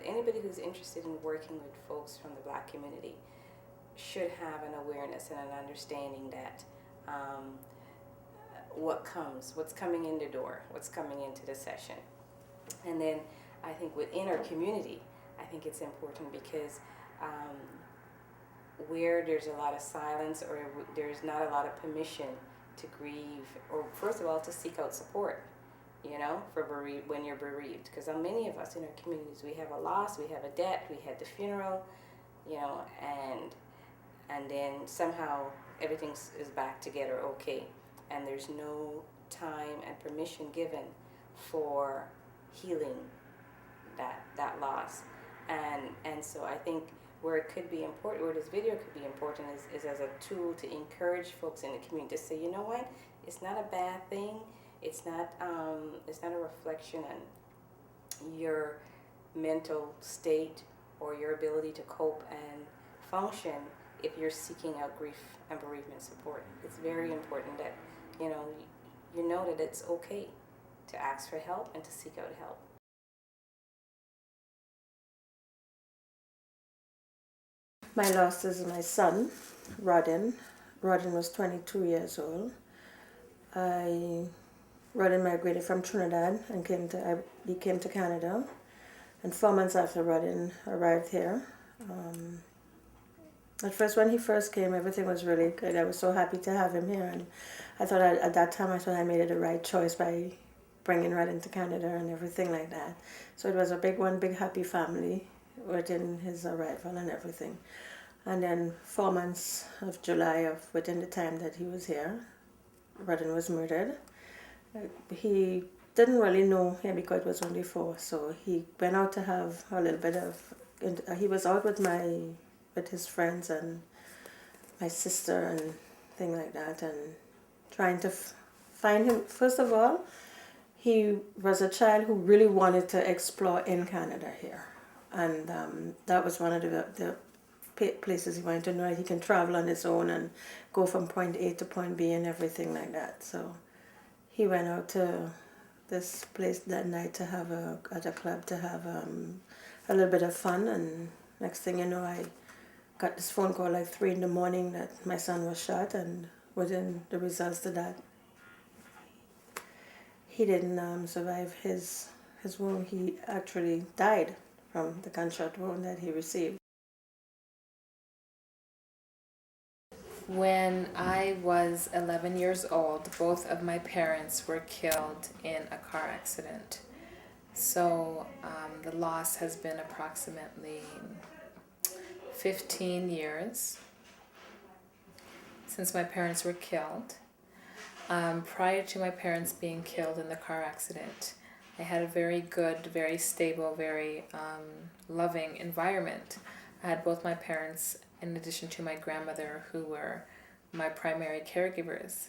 anybody who's interested in working with folks from the Black community should have an awareness and an understanding that what's coming in the door, what's coming into the session. And then I think within our community, I think it's important because where there's a lot of silence or there's not a lot of permission to grieve, or first of all, to seek out support, for when you're bereaved. Because many of us in our communities, we have a loss, we have a debt, we had the funeral, and then somehow everything is back together okay. And there's no time and permission given for healing that loss. And so I think where it could be important, where this video could be important is as a tool to encourage folks in the community to say, you know what, it's not a bad thing. It's not a reflection on your mental state or your ability to cope and function if you're seeking out grief and bereavement support. It's very important that you know that it's okay to ask for help and to seek out help. My loss is my son, Rodin. Rodin was 22 years old. Rodin migrated from Trinidad and he came to Canada. And 4 months after Rodin arrived here, at first when he first came, everything was really good. I was so happy to have him here. And I thought at that time I made it the right choice by bringing Rodin to Canada and everything like that. So it was a big happy family within his arrival and everything. And then 4 months of July, within the time that he was here, Rodin was murdered. He didn't really know him because it was only 4, so he went out to have a little bit of. He was out with his friends and my sister and thing like that, and trying to find him. First of all, he was a child who really wanted to explore in Canada here, and that was one of the places he wanted to know that he can travel on his own and go from point A to point B and everything like that. So he went out to this place that night to have at a club to have a little bit of fun, and next thing you know, I got this phone call like 3 a.m. that my son was shot, and within the results to that, he didn't survive his wound. He actually died from the gunshot wound that he received. When I was 11 years old, both of my parents were killed in a car accident. So the loss has been approximately 15 years since my parents were killed. Prior to my parents being killed in the car accident, I had a very good, very stable, very loving environment. I had both my parents in addition to my grandmother, who were my primary caregivers.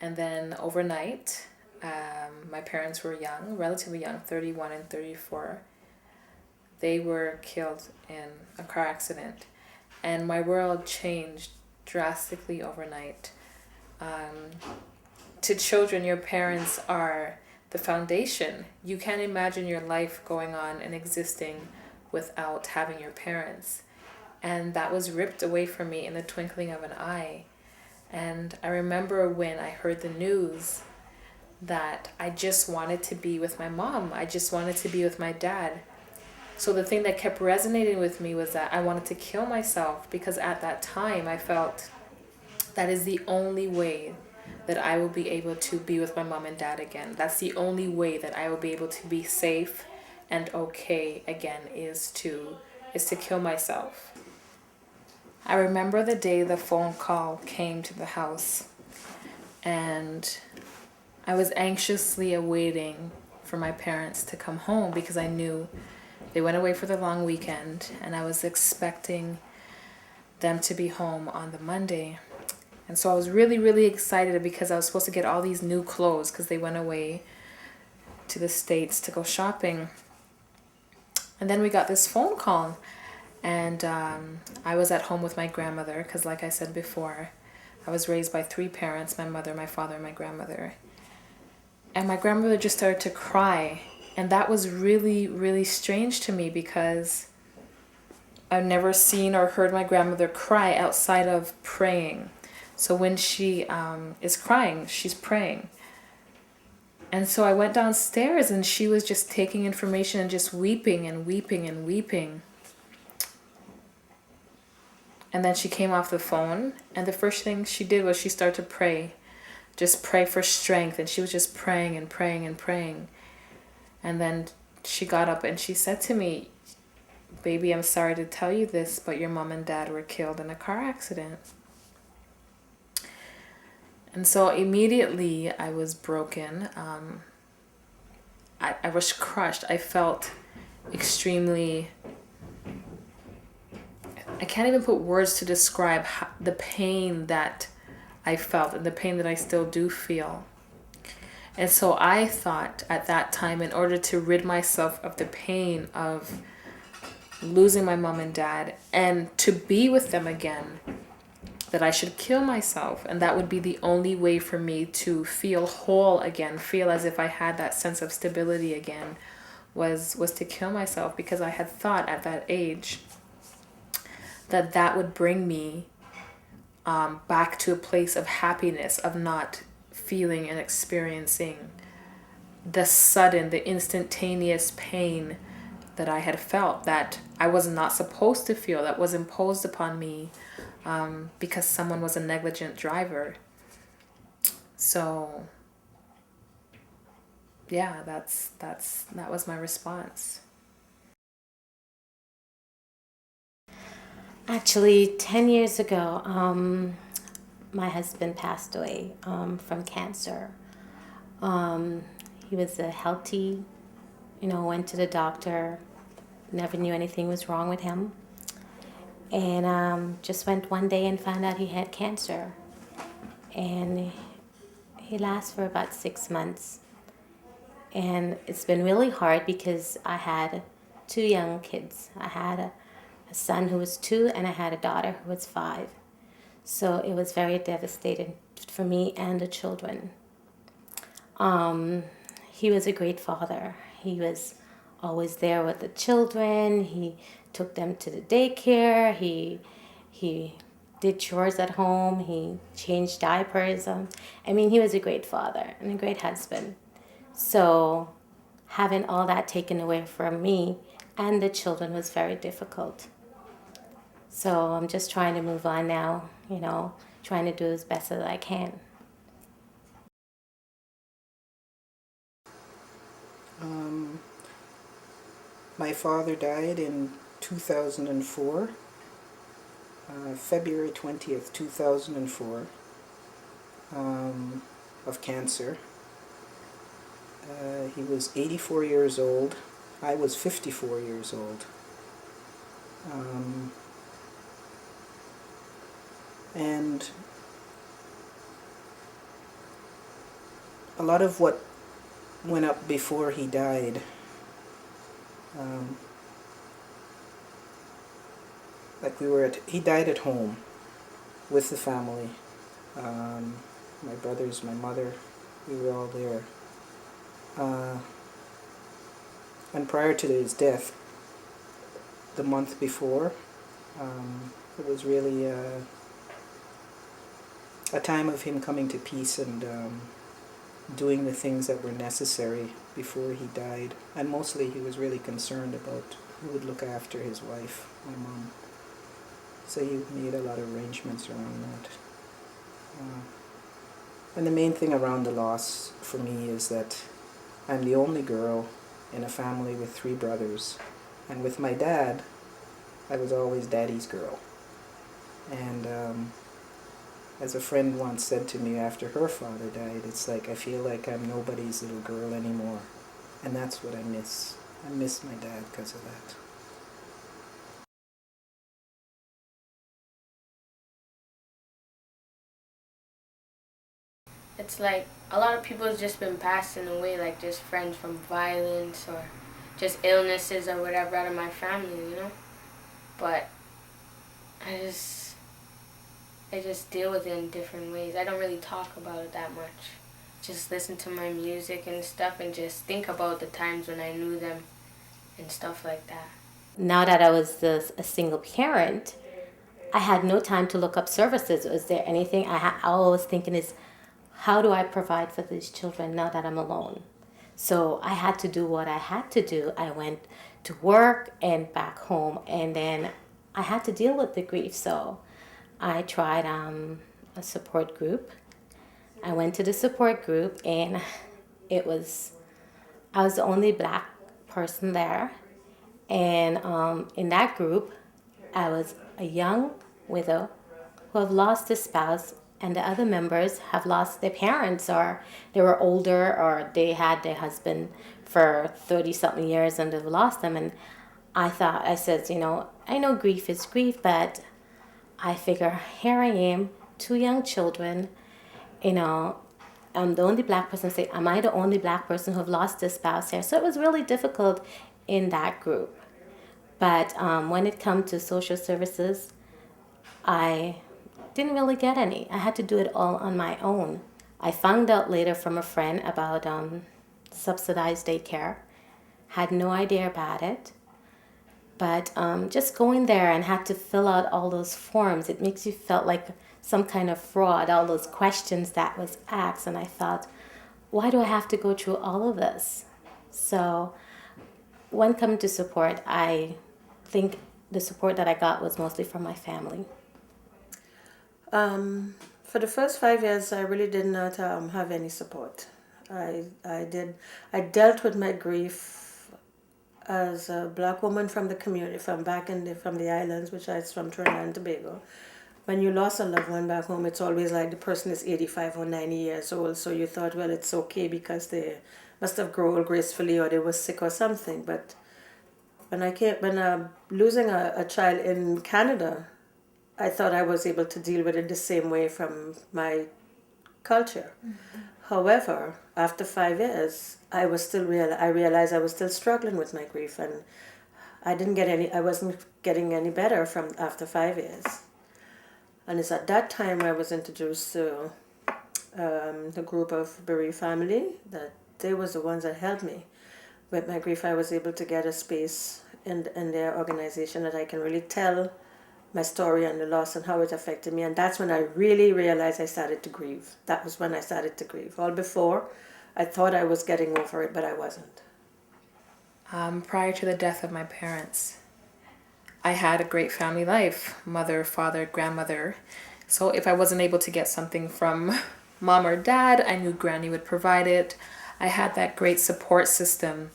And then overnight, my parents were young, relatively young, 31 and 34. They were killed in a car accident, and my world changed drastically overnight. To children, your parents are the foundation. You can't imagine your life going on and existing without having your parents. And that was ripped away from me in the twinkling of an eye. And I remember when I heard the news that I just wanted to be with my mom. I just wanted to be with my dad. So the thing that kept resonating with me was that I wanted to kill myself, because at that time I felt that is the only way that I will be able to be with my mom and dad again. That's the only way that I will be able to be safe and okay again, is to kill myself. I remember the day the phone call came to the house, and I was anxiously awaiting for my parents to come home, because I knew they went away for the long weekend, and I was expecting them to be home on the Monday. And so I was really, really excited, because I was supposed to get all these new clothes because they went away to the States to go shopping. And then we got this phone call, and I was at home with my grandmother, because like I said before, I was raised by 3 parents, my mother, my father, and my grandmother. And my grandmother just started to cry, And that was really, really strange to me because I've never seen or heard my grandmother cry outside of praying. So when she is crying, she's praying. And so I went downstairs and she was just taking information and just weeping and weeping and weeping. And then she came off the phone, and the first thing she did was she started to pray. Just pray for strength. And she was just praying and praying and praying. And then she got up and she said to me, "Baby, I'm sorry to tell you this, but your mom and dad were killed in a car accident." And so immediately I was broken. I was crushed. I felt extremely... I can't even put words to describe the pain that I felt and the pain that I still do feel. And so I thought at that time, in order to rid myself of the pain of losing my mom and dad and to be with them again, that I should kill myself. And that would be the only way for me to feel whole again, feel as if I had that sense of stability again, was to kill myself, because I had thought at that age that that would bring me back to a place of happiness, of not feeling and experiencing the instantaneous pain that I had felt, that I was not supposed to feel, that was imposed upon me because someone was a negligent driver. So yeah, that was my response. Actually, 10 years ago, my husband passed away from cancer. He was a healthy, went to the doctor, never knew anything was wrong with him. And just went one day and found out he had cancer. And he lasted for about 6 months. And it's been really hard because I had 2 young kids. I had a son who was 2 and I had a daughter who was 5. So it was very devastating for me and the children. He was a great father. He was always there with the children. He took them to the daycare. He did chores at home. He changed diapers. He was a great father and a great husband. So having all that taken away from me and the children was very difficult. So I'm just trying to move on now, trying to do as best as I can. My father died in 2004, February 20th, 2004, of cancer. He was 84 years old. I was 54 years old. And a lot of what went up before he died, he died at home with the family. My brothers, my mother, we were all there. And prior to his death, the month before, it was really a time of him coming to peace and doing the things that were necessary before he died. And mostly he was really concerned about who would look after his wife, my mom. So he made a lot of arrangements around that. And the main thing around the loss for me is that I'm the only girl in a family with 3 brothers. And with my dad, I was always daddy's girl. And as a friend once said to me after her father died, it's like I feel like I'm nobody's little girl anymore. And that's what I miss. I miss my dad because of that. It's like a lot of people have just been passing away, like just friends from violence or just illnesses or whatever out of my family, But I just deal with it in different ways. I don't really talk about it that much. just listen to my music and stuff and just think about the times when I knew them and stuff like that. Now that I was a single parent, I had no time to look up services. Was there anything all I was thinking is, how do I provide for these children now that I'm alone? So I had to do what I had to do. I went to work and back home, and then I had to deal with the grief. So I tried a support group. I went to the support group, and I was the only Black person there. And in that group, I was a young widow who have lost a spouse, and the other members have lost their parents, or they were older, or they had their husband for 30-something years and they've lost them. And I said, I know grief is grief, but I figure here I am, 2 young children, I'm the only Black person. Say, am I the only Black person who have lost a spouse here? So it was really difficult in that group. But when it comes to social services, I didn't really get any. I had to do it all on my own. I found out later from a friend about subsidized daycare. Had no idea about it. But just going there and had to fill out all those forms, it makes you feel like some kind of fraud, all those questions that was asked. And I thought, why do I have to go through all of this? So when coming to support, I think the support that I got was mostly from my family. For the first 5 years, I really did not have any support. I dealt with my grief as a Black woman from the community, from the islands, which is from Trinidad and Tobago. When you lost a loved one back home, it's always like the person is 85 or 90 years old, so you thought, well, it's okay because they must have grown gracefully or they were sick or something. But when losing a child in Canada, I thought I was able to deal with it the same way from my culture. Mm-hmm. However, after 5 years, I realized I was still struggling with my grief, and I wasn't getting any better from after 5 years. And it's at that time I was introduced to the group of Bereaved Family, that they was the ones that helped me with my grief. I was able to get a space in their organization that I can really tell my story and the loss and how it affected me. And that's when I really realized I started to grieve. That was when I started to grieve. All before, I thought I was getting over it, but I wasn't. Prior to the death of my parents, I had a great family life. Mother, father, grandmother. So if I wasn't able to get something from mom or dad, I knew Granny would provide it. I had that great support system.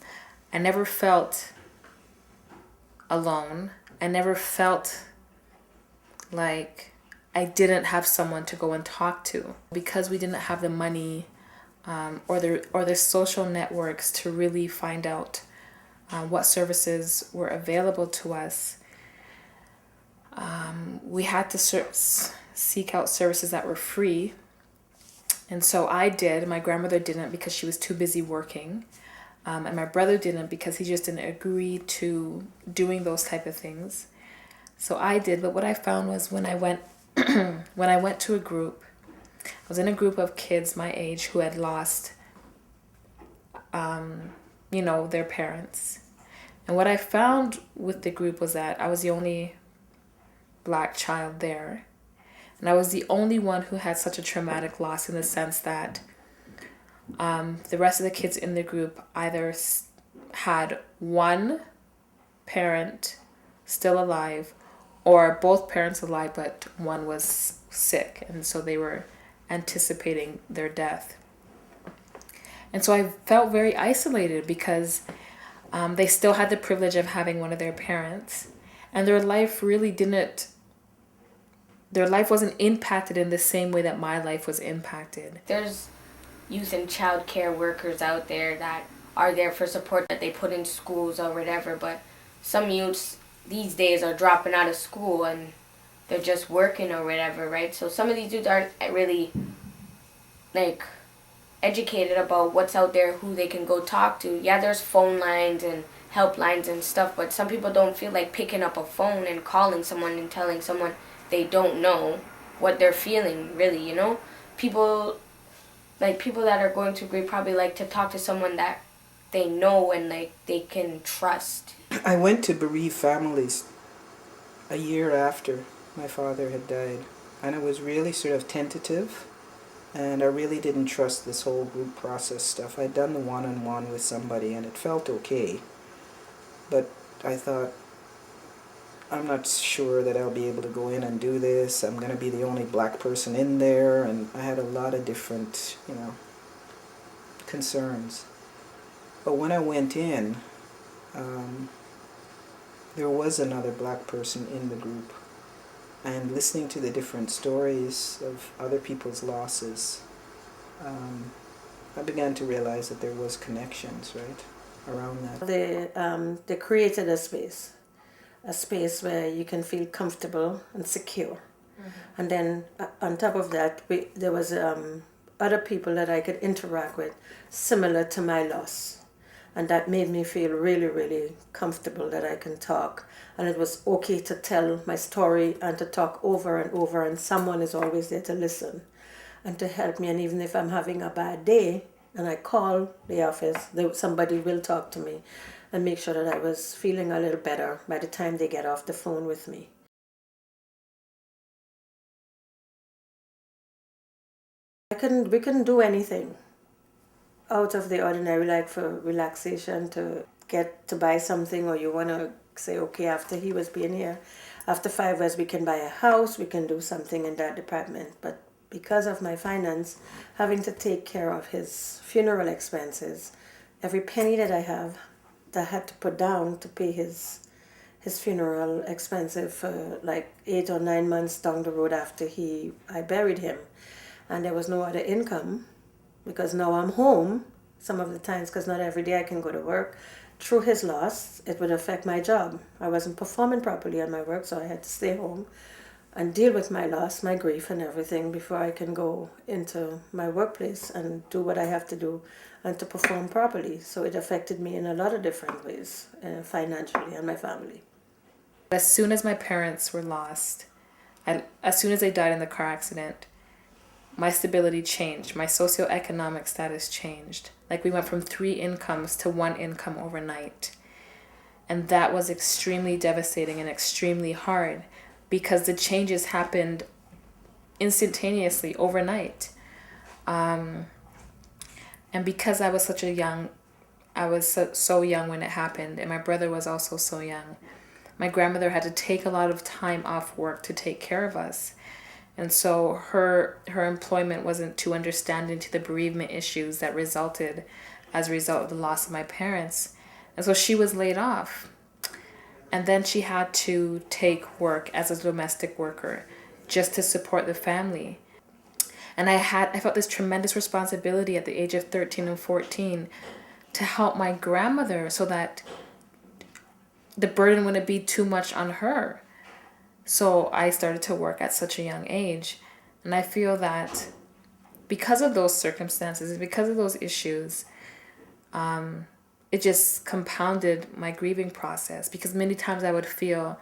I never felt alone. I never felt like I didn't have someone to go and talk to, because we didn't have the money or the social networks to really find out what services were available to us. We had to seek out services that were free, and so I did. My grandmother didn't because she was too busy working, and my brother didn't because he just didn't agree to doing those type of things. So I did, but what I found was when I went to a group, I was in a group of kids my age who had lost, their parents. And what I found with the group was that I was the only Black child there. And I was the only one who had such a traumatic loss, in the sense that the rest of the kids in the group either had one parent still alive, or both parents alive, but one was sick, and so they were anticipating their death. And so I felt very isolated because they still had the privilege of having one of their parents, and their life wasn't impacted in the same way that my life was impacted. There's youth and child care workers out there that are there for support that they put in schools or whatever, but some youths these days are dropping out of school and they're just working or whatever, right? So some of these dudes aren't really educated about what's out there, who they can go talk to. Yeah, there's phone lines and helplines and stuff, but some people don't feel like picking up a phone and calling someone and telling someone they don't know what they're feeling, really, People like people that are going through grief probably like to talk to someone that they know and like they can trust. I went to Bereaved Families a year after my father had died, and it was really sort of tentative, and I really didn't trust this whole group process stuff. I'd done the one-on-one with somebody and it felt okay, but I thought, I'm not sure that I'll be able to go in and do this. I'm going to be the only black person in there, and I had a lot of different, concerns. But when I went in, there was another black person in the group, and listening to the different stories of other people's losses, I began to realize that there was connections, right, around that. They created a space where you can feel comfortable and secure. Mm-hmm. And then on top of that, there was other people that I could interact with similar to my loss. And that made me feel really, really comfortable that I can talk. And it was okay to tell my story and to talk over and over, and someone is always there to listen and to help me. And even if I'm having a bad day and I call the office, somebody will talk to me and make sure that I was feeling a little better by the time they get off the phone with me. We couldn't do anything out of the ordinary, like for relaxation, to buy something, or you want to say, okay, after he was being here, after 5 years, we can buy a house, we can do something in that department. But because of my finance, having to take care of his funeral expenses, every penny that I have, I had to put down to pay his funeral expenses for like 8 or 9 months down the road after I buried him. And there was no other income, because now I'm home some of the times, because not every day I can go to work. Through his loss, it would affect my job. I wasn't performing properly on my work, so I had to stay home and deal with my loss, my grief and everything before I can go into my workplace and do what I have to do and to perform properly. So it affected me in a lot of different ways, financially, and my family. As soon as my parents were lost, and as soon as they died in the car accident, my stability changed. My socioeconomic status changed. Like, we went from 3 incomes to 1 income overnight. And that was extremely devastating and extremely hard, because the changes happened instantaneously overnight. And because I was so young when it happened, and my brother was also so young, my grandmother had to take a lot of time off work to take care of us. And so her employment wasn't too understanding to the bereavement issues that resulted as a result of the loss of my parents. And so she was laid off. And then she had to take work as a domestic worker just to support the family. And I felt this tremendous responsibility at the age of 13 and 14 to help my grandmother so that the burden wouldn't be too much on her. So I started to work at such a young age. And I feel that because of those circumstances, because of those issues, it just compounded my grieving process. Because many times I would feel,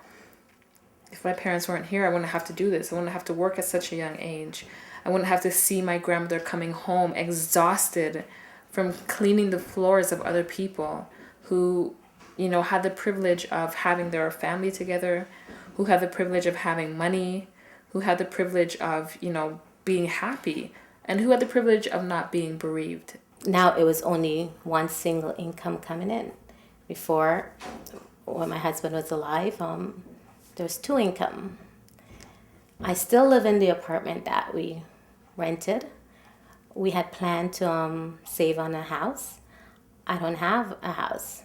if my parents weren't here, I wouldn't have to do this. I wouldn't have to work at such a young age. I wouldn't have to see my grandmother coming home exhausted from cleaning the floors of other people who, had the privilege of having their family together, who had the privilege of having money, who had the privilege of, being happy, and who had the privilege of not being bereaved. Now it was only one single income coming in. Before, when my husband was alive, there was 2 income. I still live in the apartment that we rented. We had planned to save on a house. I don't have a house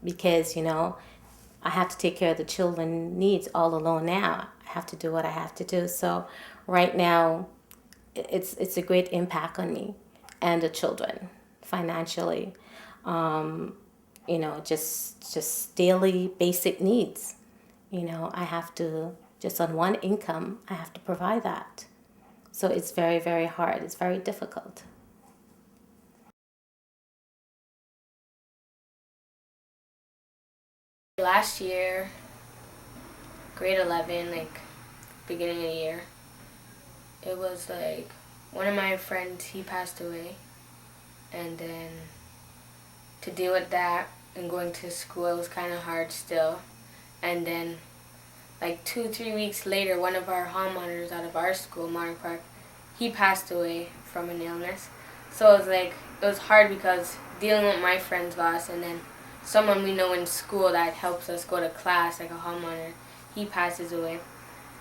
because, I have to take care of the children's needs all alone now. I have to do what I have to do. So right now, it's a great impact on me and the children financially. Just daily basic needs. I have to, just on 1 income, I have to provide that. So it's very, very hard. It's very difficult. Last year, grade 11, beginning of the year, it was one of my friends, he passed away. And then to deal with that and going to school, it was kind of hard still. And then like 2-3 weeks later, one of our hall monitors out of our school, Modern Park, he passed away from an illness. So it was hard because dealing with my friend's loss and then someone we know in school that helps us go to class, like a hall monitor, he passes away.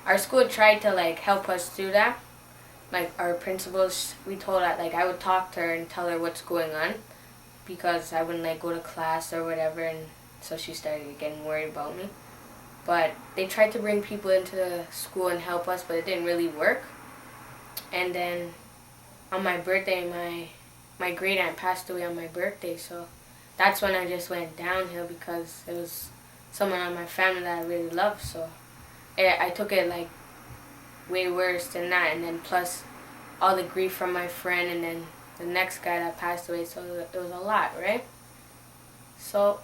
Our school tried to help us through that. Like our principals, we told her I would talk to her and tell her what's going on because I wouldn't go to class or whatever, and so she started getting worried about me. But they tried to bring people into the school and help us, but it didn't really work. And then on my birthday, my great aunt passed away on my birthday, so that's when I just went downhill because it was someone on my family that I really loved. So I took it way worse than that, and then plus all the grief from my friend and then the next guy that passed away, so it was a lot, right? So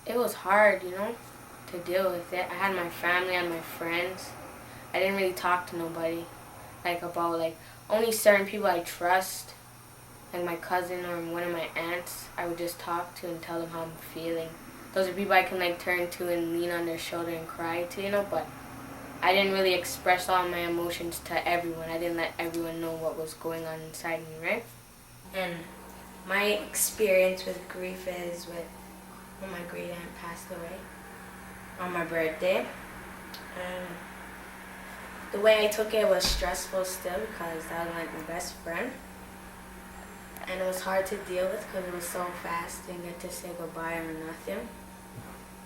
it was hard, to deal with it. I had my family and my friends. I didn't really talk to nobody about only certain people I trust, like my cousin or one of my aunts. I would just talk to and tell them how I'm feeling. Those are people I can turn to and lean on their shoulder and cry to, but I didn't really express all my emotions to everyone. I didn't let everyone know what was going on inside me, right? And my experience with grief is when my great aunt passed away on my birthday. And the way I took it was stressful still because that was my best friend. And it was hard to deal with because it was so fast. Didn't get to say goodbye or nothing.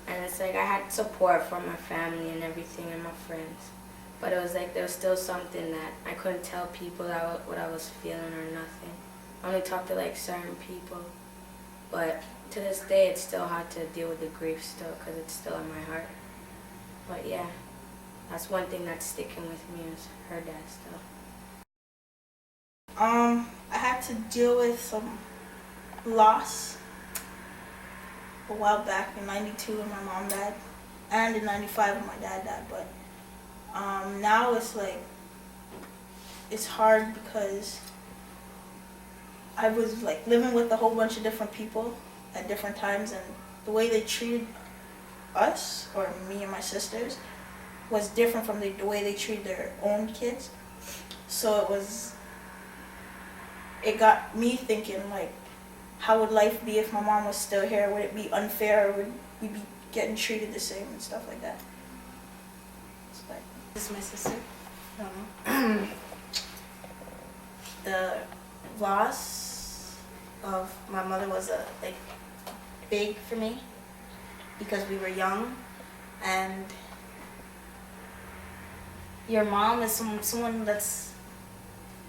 And it's I had support from my family and everything and my friends. But it was there was still something that I couldn't tell people what I was feeling or nothing. I only talked to certain people. But to this day, it's still hard to deal with the grief still because it's still in my heart. But yeah, that's one thing that's sticking with me is her death still. I had to deal with some loss a while back in '92 when my mom died, and in '95 when my dad died. But now it's hard because I was living with a whole bunch of different people at different times, and the way they treated us, or me and my sisters, was different from the way they treated their own kids. So it got me thinking how would life be if my mom was still here? Would it be unfair, or would we be getting treated the same and stuff like that? This is my sister. The loss of my mother was big for me because we were young, and your mom is someone that's,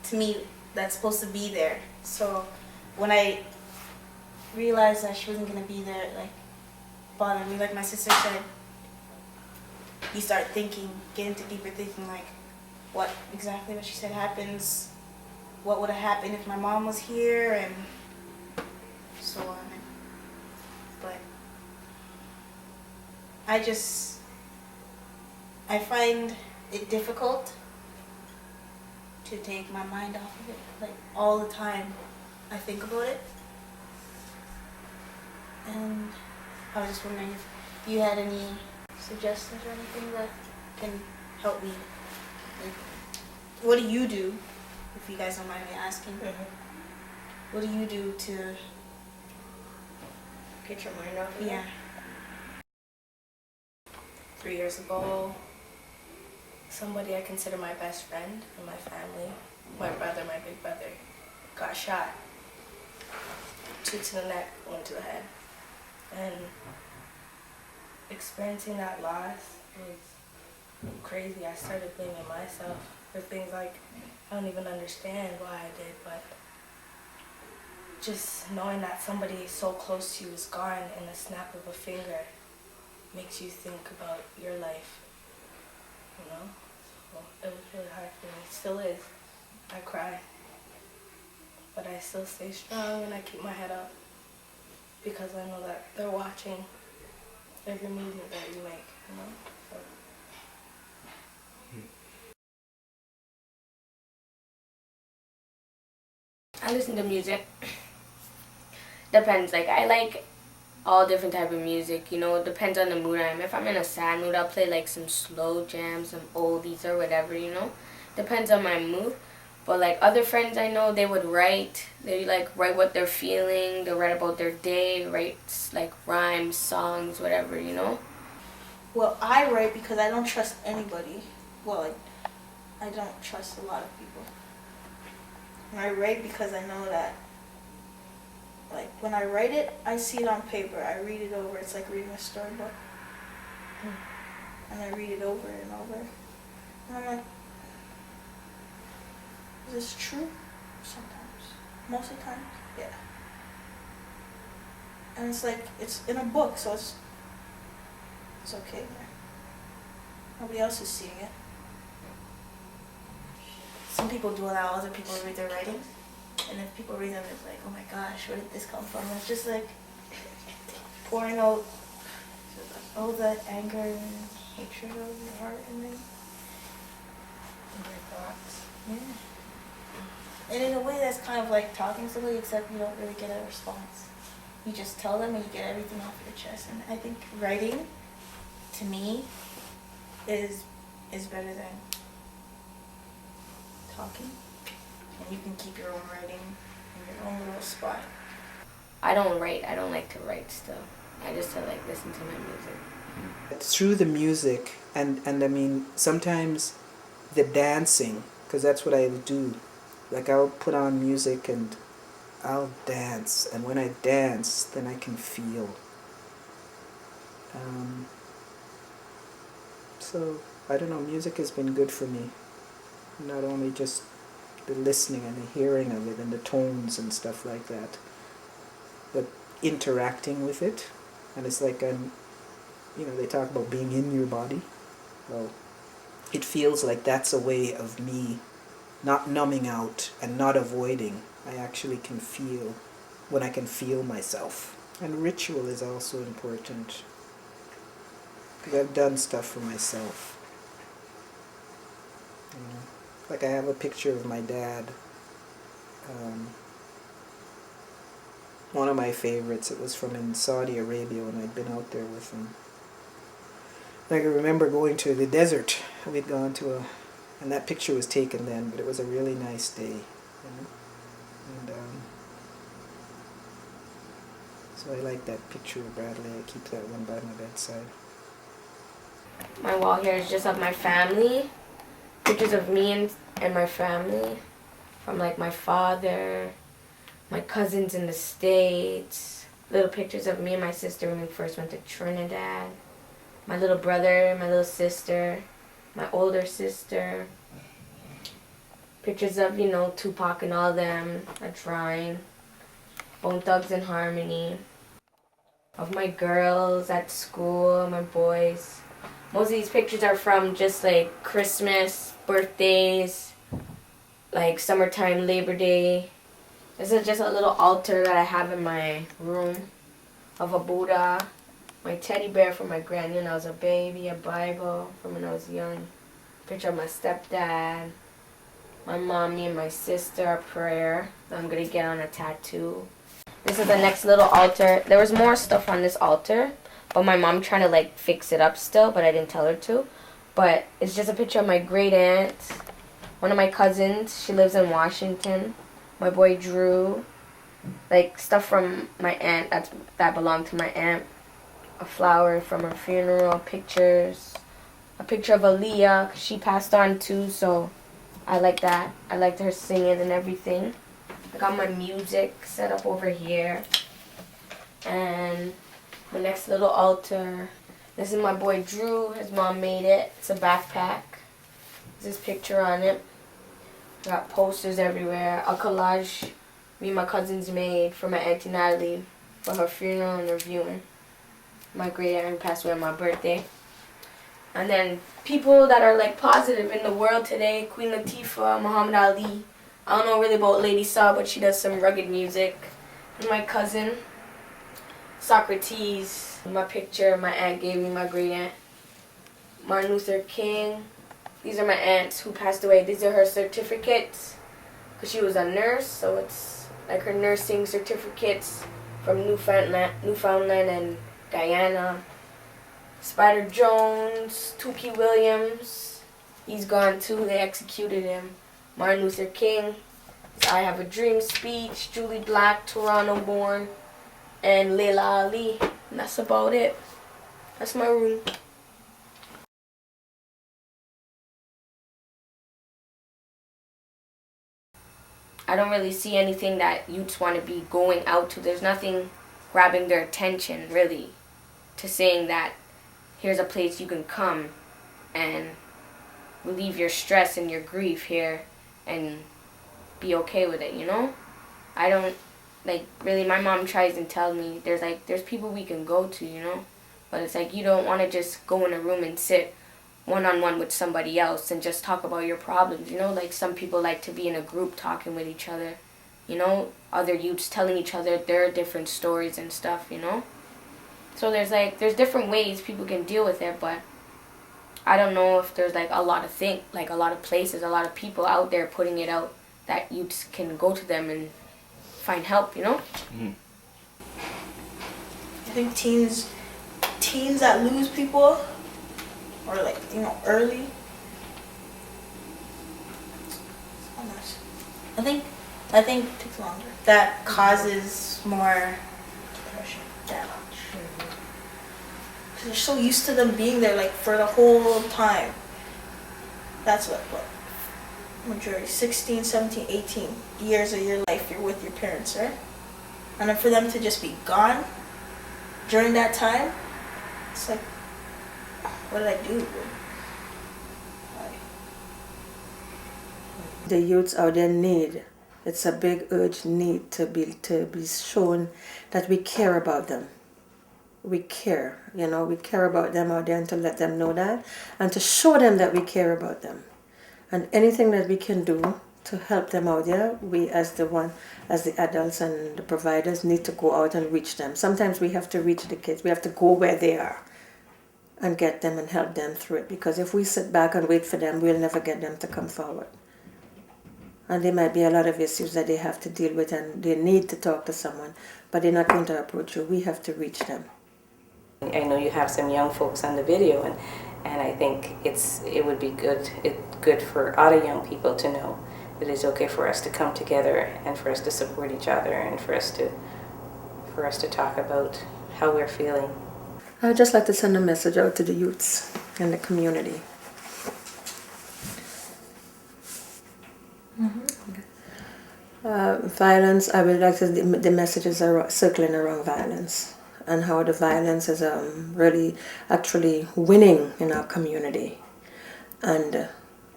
to me, that's supposed to be there. So when I realized that she wasn't gonna be there, it bothered me. Like my sister said, you start thinking, get into deeper thinking, what exactly what she said happens, what would have happened if my mom was here, and so on. But I find it difficult to take my mind off of it. All the time I think about it. And I was just wondering if you had any suggestions or anything that can help me. What do you do, if you guys don't mind me asking? Mm-hmm. What do you do to Get your mind off of it. yeah. 3 years ago, somebody I consider my best friend in my family, my brother, my big brother, got shot. 2 to the neck, 1 to the head. And experiencing that loss was crazy. I started blaming myself for things I don't even understand why I did, but just knowing that somebody so close to you is gone in the snap of a finger makes you think about your life, So it was really hard for me. It still is. I cry. But I still stay strong and I keep my head up because I know that they're watching every movement that you make, So I listen to music. Depends. Like, I like all different type of music, you know. It depends on the mood I'm in. If I'm in a sad mood, I'll play like some slow jams, some oldies or whatever, you know. Depends on my mood. But like other friends I know, they would write. They like write what they're feeling. They write about their day, write like rhymes, songs, whatever, you know. Well, I write because I don't trust anybody. Well, like, I don't trust a lot of people. And I write because I know that, like, when I write it, I see it on paper. I read it over. It's like reading a storybook. And I read it over and over. And I'm like, is this true? Sometimes. Most of the time, yeah. And it's like, it's in a book, so it's okay. Nobody else is seeing it. Some people do allow other people to read their writings, and if people read them, it's like, oh my gosh, where did this come from? It's just like pouring out all the anger and hatred of your heart and then your thoughts. Yeah. And in a way, that's kind of like talking to somebody, except you don't really get a response. You just tell them and you get everything off your chest. And I think writing, to me, is better than talking. And you can keep your own writing in your own little spot. I don't write. I don't like to write still. I just like listen to my music. Through the music, and I mean, sometimes the dancing, because that's what I do. Like, I'll put on music and I'll dance, and when I dance, then I can feel. So, I don't know, music has been good for me. Not only just the listening and the hearing of it and the tones and stuff like that, but interacting with it. And it's like they talk about being in your body. Well, it feels like that's a way of me not numbing out and not avoiding. I actually can feel when I can feel myself. And ritual is also important, because I've done stuff for myself. Like, I have a picture of my dad. One of my favorites. It was from in Saudi Arabia when I'd been out there with him. I can remember going to the desert. We'd gone to and that picture was taken then, but it was a really nice day. And so I like that picture of Bradley. I keep that one by my bedside. My wall here is just of my family. Pictures of me and my family. From like my father, my cousins in the States. Little pictures of me and my sister when we first went to Trinidad. My little brother, my little sister, my older sister. Pictures of, Tupac and all them. A drawing. Bone Thugs and Harmony. Of my girls at school, my boys. Most of these pictures are from just like Christmas, birthdays, like summertime, Labor Day. This is just a little altar that I have in my room of a Buddha, my teddy bear from my granny when I was a baby, a Bible from when I was young, picture of my stepdad, my mommy and my sister, a prayer that I'm going to get on a tattoo. This is the next little altar. There was more stuff on this altar, but my mom trying to like fix it up still, but I didn't tell her to. But it's just a picture of my great aunt, one of my cousins. She lives in Washington. My boy Drew, like stuff from my aunt that belonged to my aunt. A flower from her funeral, pictures, a picture of Aaliyah. She passed on too, so I like that. I liked her singing and everything. I got my music set up over here. And my next little altar. This is my boy Drew. His mom made it. It's a backpack. There's this picture on it. I got posters everywhere. A collage me and my cousins made for my Auntie Natalie for her funeral and her viewing. My great aunt passed away on my birthday. And then people that are like positive in the world today. Queen Latifah, Muhammad Ali. I don't know really about Lady Saw, but she does some rugged music. And my cousin, Socrates. My picture my aunt gave me, my great aunt. Martin Luther King. These are my aunts who passed away. These are her certificates. because she was a nurse, so it's like her nursing certificates from Newfoundland and Guyana. Spider Jones, Tukey Williams, he's gone too. They executed him. Martin Luther King, I Have a Dream speech, Julie Black, Toronto born, and Layla Ali. And that's about it. That's my room. I don't really see anything that youths want to be going out to. There's nothing grabbing their attention, really, to saying that here's a place you can come and relieve your stress and your grief here and be okay with it, you know? I don't, like, really, my mom tries and tells me there's people we can go to, you know? But it's like you don't want to just go in a room and sit one-on-one with somebody else and just talk about your problems, you know? Like, some people like to be in a group talking with each other, you know? Other youths telling each other their different stories and stuff, you know? So there's different ways people can deal with it, but I don't know if there's like a lot of places, a lot of people out there putting it out that youths can go to them and find help, you know? Mm. I think teens that lose people, or like, you know, early. I think it takes longer. That causes more damage. Because you're so used to them being there, like, for the whole time. That's what majority, 16, 17, 18 years of your life you're with your parents, right? And then for them to just be gone during that time, it's like, what did I do? The youths out there need, it's a big urge need to be shown that we care about them. We care, you know, we care about them out there, and to let them know that and to show them that we care about them. And anything that we can do to help them out there, we as the adults and the providers need to go out and reach them. Sometimes we have to reach the kids. We have to go where they are and get them and help them through it. Because if we sit back and wait for them, we'll never get them to come forward. And there might be a lot of issues that they have to deal with, and they need to talk to someone, but they're not going to approach you. We have to reach them. I know you have some young folks on the video, and I think it would be good for other young people to know that it's okay for us to come together and for us to support each other and for us to talk about how we're feeling. I would just like to send a message out to the youths in the community. Violence, I would like to, the messages are circling around violence and how the violence is really actually winning in our community. And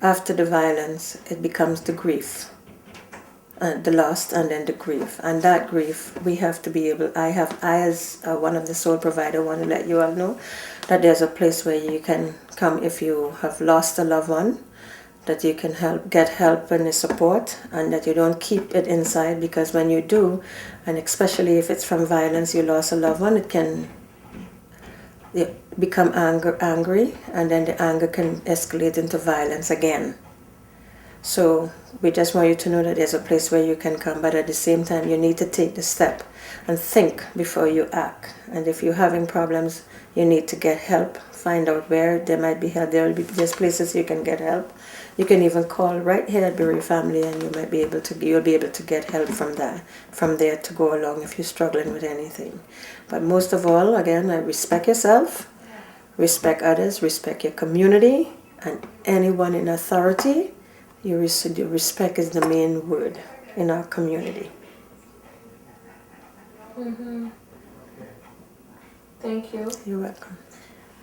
after the violence, it becomes the grief, the loss, and then the grief. And that grief, we have to be able, I as one of the sole provider, want to let you all know that there's a place where you can come if you have lost a loved one, that you can get help and support, and that you don't keep it inside, because when you do, and especially if it's from violence, you lost a loved one, it can become angry, and then the anger can escalate into violence again. So we just want you to know that there's a place where you can come, but at the same time you need to take the step and think before you act. And if you're having problems, you need to get help. Find out where there might be help. There's places you can get help. You can even call right here at Bereaved Family, and you'll be able to get help from there to go along if you're struggling with anything. But most of all, again, respect yourself, respect others, respect your community, and anyone in authority. Your respect is the main word in our community. Mm-hmm. Thank you. You're welcome.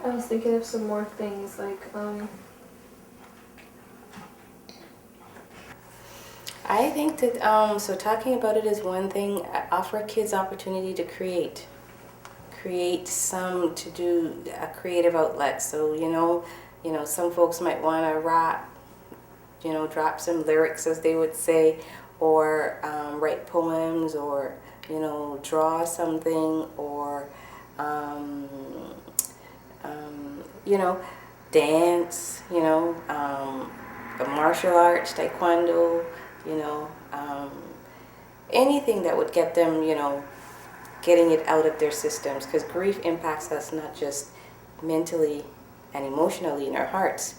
I was thinking of some more things, like, I think that, so talking about it is one thing. Offer kids opportunity to create to do a creative outlet. So, you know, some folks might want to rap, drop some lyrics, as they would say, or write poems, or, draw something, or, dance, martial arts, taekwondo, um, anything that would get them, getting it out of their systems, because grief impacts us not just mentally and emotionally in our hearts,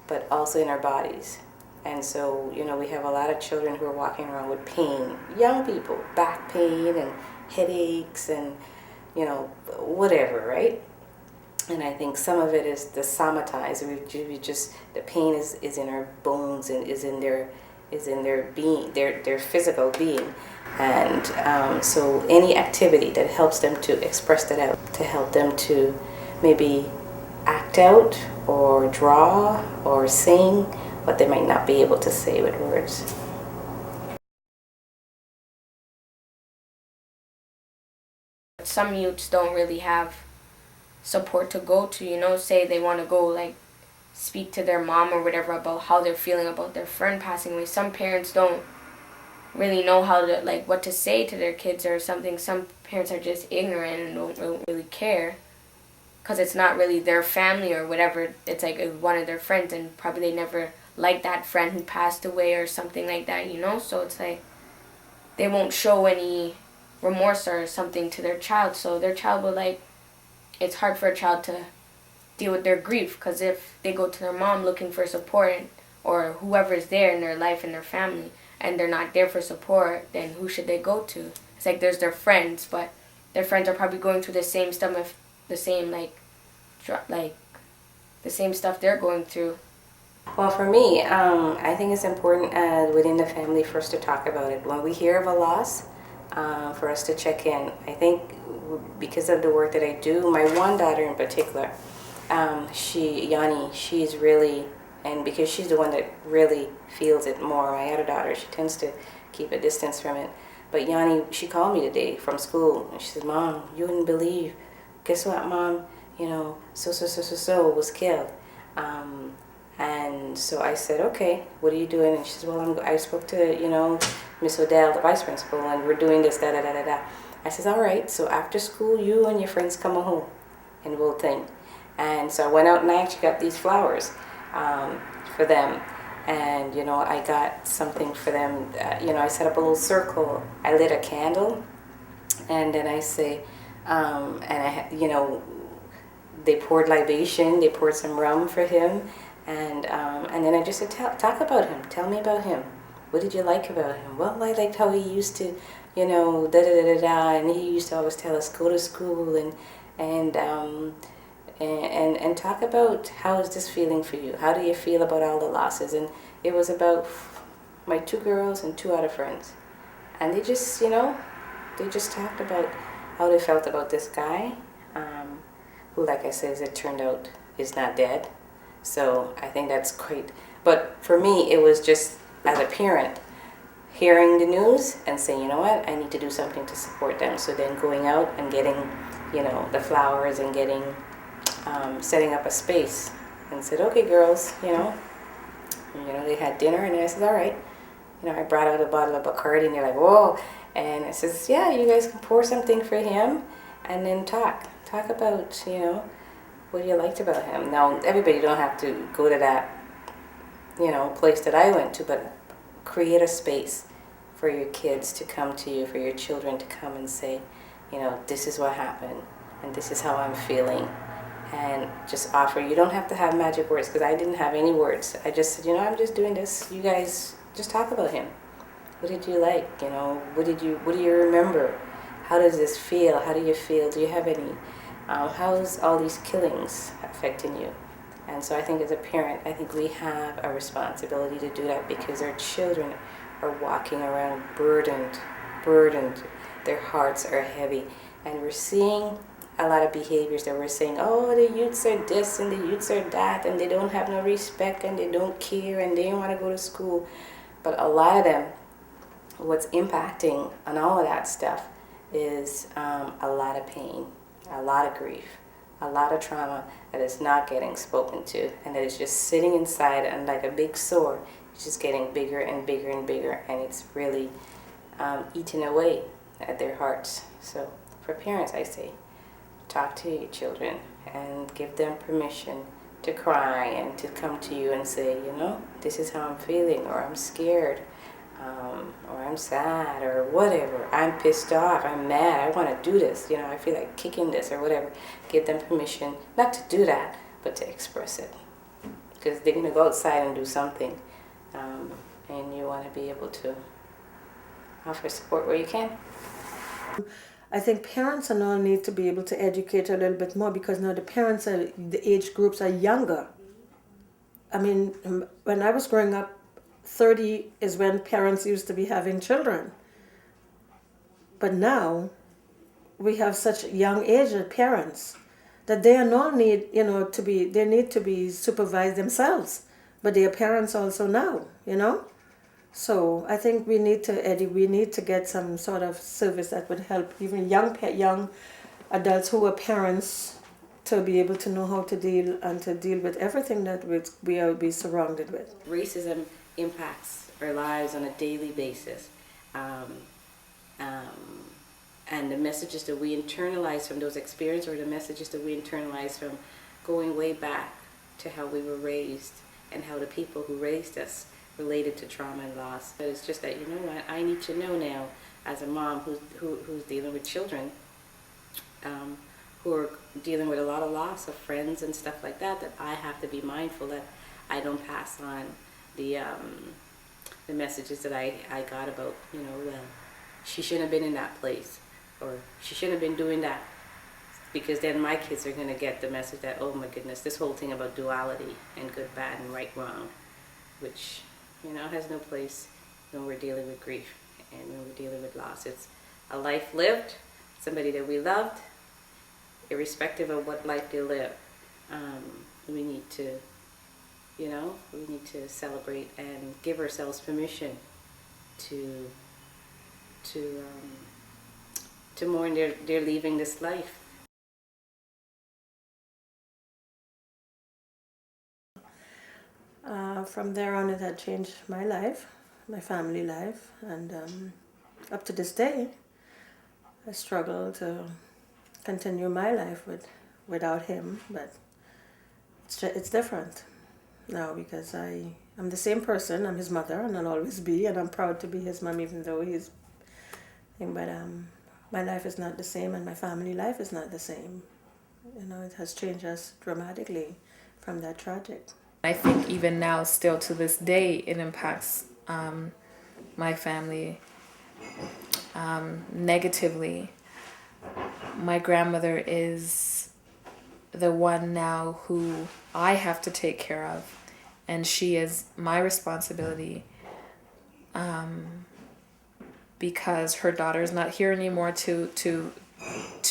but also in our bodies. And so, we have a lot of children who are walking around with pain, young people, back pain and headaches and, whatever, right? And I think some of it is the somatized. We just, the pain is in our bones and is in their being, their physical being. And so any activity that helps them to express that out, to help them to maybe act out or draw or sing what they might not be able to say with words. Some youths don't really have support to go to, say they want to go like speak to their mom or whatever about how they're feeling about their friend passing away. Some parents don't really know how to, like, what to say to their kids or something. Some parents are just ignorant and don't really care because it's not really their family or whatever. It's like one of their friends, and probably they never liked that friend who passed away or something like that, so it's like they won't show any remorse or something to their child, so their child will, like, it's hard for a child to deal with their grief, because if they go to their mom looking for support, or whoever's there in their life and their family, and they're not there for support, then who should they go to? It's like there's their friends, but their friends are probably going through the same stuff, the same the same stuff they're going through. Well, for me, I think it's important within the family for us to talk about it. When we hear of a loss, for us to check in. I think because of the work that I do, my one daughter in particular, she's really, and because she's the one that really feels it more, my other daughter, she tends to keep a distance from it. But Yanni, she called me today from school, and she said, "Mom, you wouldn't believe. Guess what, Mom? So was killed." And so I said, "Okay, what are you doing?" And she said, "Well, I spoke to, Miss Odell, the vice principal, and we're doing this, da da da da da." I said, "All right, so after school, you and your friends come home, and we'll think." And so I went out and I actually got these flowers for them. And, I got something for them. I set up a little circle. I lit a candle. And then I say, they poured libation. They poured some rum for him. And then I just said, talk about him. Tell me about him. What did you like about him? Well, I liked how he used to, da da da da da. And he used to always tell us, go to school and talk about how is this feeling for you? How do you feel about all the losses? And it was about my 2 girls and 2 other friends. And they just, they just talked about how they felt about this guy, who, like I said, as it turned out, is not dead. So I think that's great. But for me, it was just, as a parent, hearing the news and saying, you know what, I need to do something to support them. So then going out and getting, the flowers and getting, setting up a space, and said, okay, girls, they had dinner, and I said, all right. I brought out a bottle of Bacardi, and they're like, whoa. And I says, yeah, you guys can pour something for him, and then talk about, what you liked about him. Now, everybody don't have to go to that, place that I went to, but create a space for your kids to come to you, for your children to come and say, this is what happened, and this is how I'm feeling. And just offer. You don't have to have magic words, because I didn't have any words. I just said, I'm just doing this. You guys just talk about him. What did you like? What do you remember? How does this feel? How do you feel? Do you have any? How's all these killings affecting you? And so I think as a parent, I think we have a responsibility to do that, because our children are walking around burdened. Their hearts are heavy. And we're seeing a lot of behaviors that we're saying, oh, the youths are this and the youths are that, and they don't have no respect and they don't care and they don't want to go to school. But a lot of them, what's impacting on all of that stuff is a lot of pain, a lot of grief, a lot of trauma that is not getting spoken to, and that is just sitting inside, and like a big sore, it's just getting bigger and bigger and bigger, and it's really eating away at their hearts. So for parents, I say, talk to your children and give them permission to cry and to come to you and say, this is how I'm feeling, or I'm scared. or I'm sad, or whatever. I'm pissed off. I'm mad. I want to do this. I feel like kicking this or whatever. Give them permission not to do that, but to express it, because they're gonna go outside and do something, and you want to be able to offer support where you can. I think parents and all need to be able to educate a little bit more, because now the age groups are younger. I mean, when I was growing up, 30 is when parents used to be having children. But now we have such young aged parents that they all need, they need to be supervised themselves. But they are parents also now, So I think we need to get some sort of service that would help even young adults who are parents to be able to know how to deal with everything that we will be surrounded with. Racism impacts our lives on a daily basis, and the messages that we internalize from those experiences, or the messages that we internalize from going way back to how we were raised and how the people who raised us related to trauma and loss. But it's just that, what, I need to know now as a mom who's dealing with children who are dealing with a lot of loss of friends and stuff like that, that I have to be mindful that I don't pass on the messages that I got about, well, she shouldn't have been in that place, or she shouldn't have been doing that, because then my kids are going to get the message that, oh my goodness, this whole thing about duality and good, bad, and right, wrong, which, has no place when we're dealing with grief and when we're dealing with loss. It's a life lived, somebody that we loved, irrespective of what life they live. We need to, celebrate and give ourselves permission to mourn their leaving this life. From there on, it had changed my life, my family life, and up to this day, I struggle to continue my life without him, but it's different now, because I'm the same person. I'm his mother, and I'll always be, and I'm proud to be his mom, even though he's. But my life is not the same, and my family life is not the same. It has changed us dramatically from that tragic. I think even now, still to this day, it impacts my family negatively. My grandmother is the one now who I have to take care of, and she is my responsibility, because her daughter is not here anymore to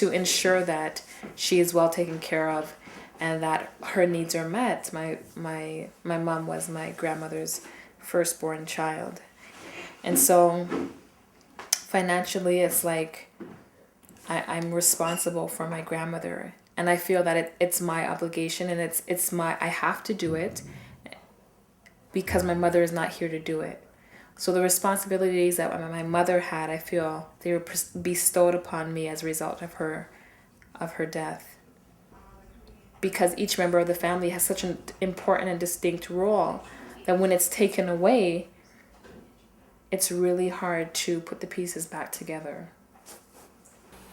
ensure that she is well taken care of and that her needs are met. My mom was my grandmother's firstborn child, and so financially it's like I'm responsible for my grandmother, and I feel that it's my obligation, and I have to do it because my mother is not here to do it. So the responsibilities that my mother had, I feel they were bestowed upon me as a result of her death. Because each member of the family has such an important and distinct role that when it's taken away, it's really hard to put the pieces back together.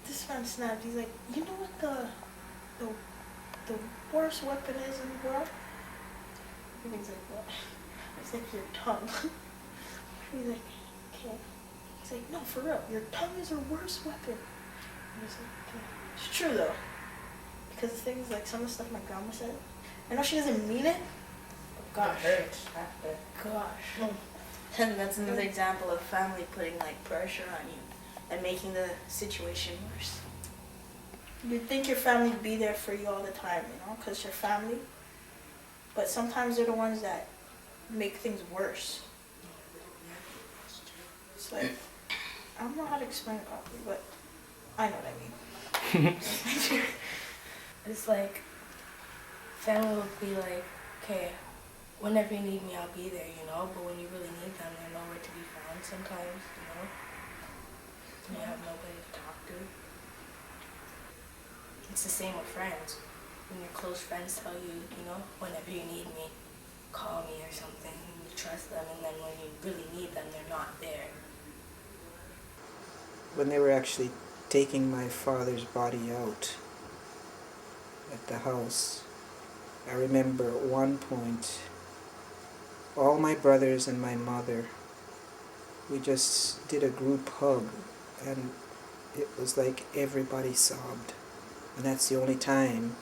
This man snapped. He's like, you know what the worst weapon is in the world? And he's like, what? It's like your tongue. He's like, okay. He's like, no, for real, your tongue is your worst weapon. And he's like, okay. It's true though. Because the things like some of the stuff my grandma said, I know she doesn't mean it, but gosh. It hurts after. Gosh. And that's another example of family putting like pressure on you and making the situation worse. You'd think your family would be there for you all the time, because you're family. But sometimes they're the ones that make things worse. It's like, I don't know how to explain it properly, but I know what I mean. It's like, family will be like, okay, whenever you need me, I'll be there, but when you really need them, they're nowhere to be found sometimes, and you have nobody to talk to. It's the same with friends. When your close friends tell you, whenever you need me, call me or something. You trust them, and then when you really need them, they're not there. When they were actually taking my father's body out at the house, I remember at one point, all my brothers and my mother, we just did a group hug, and it was like everybody sobbed. And that's the only time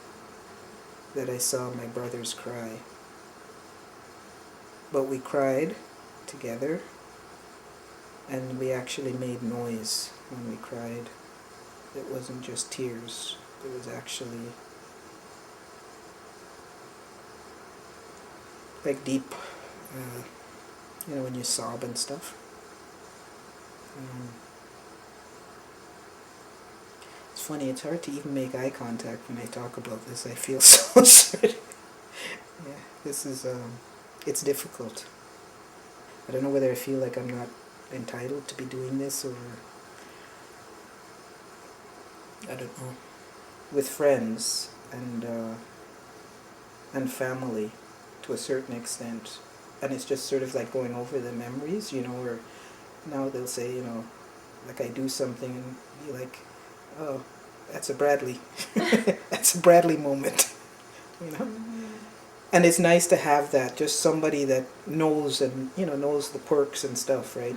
that I saw my brothers cry. But we cried together, and we actually made noise when we cried. It wasn't just tears, it was actually like deep, when you sob and stuff. It's funny, it's hard to even make eye contact when I talk about this. I feel so sorry. Yeah, this is, it's difficult. I don't know whether I feel like I'm not entitled to be doing this, or I don't know. With friends and family to a certain extent, and it's just sort of like going over the memories, or now they'll say, like I do something and be like, oh, that's a Bradley. That's a Bradley moment, And it's nice to have that, just somebody that knows and, knows the perks and stuff, right?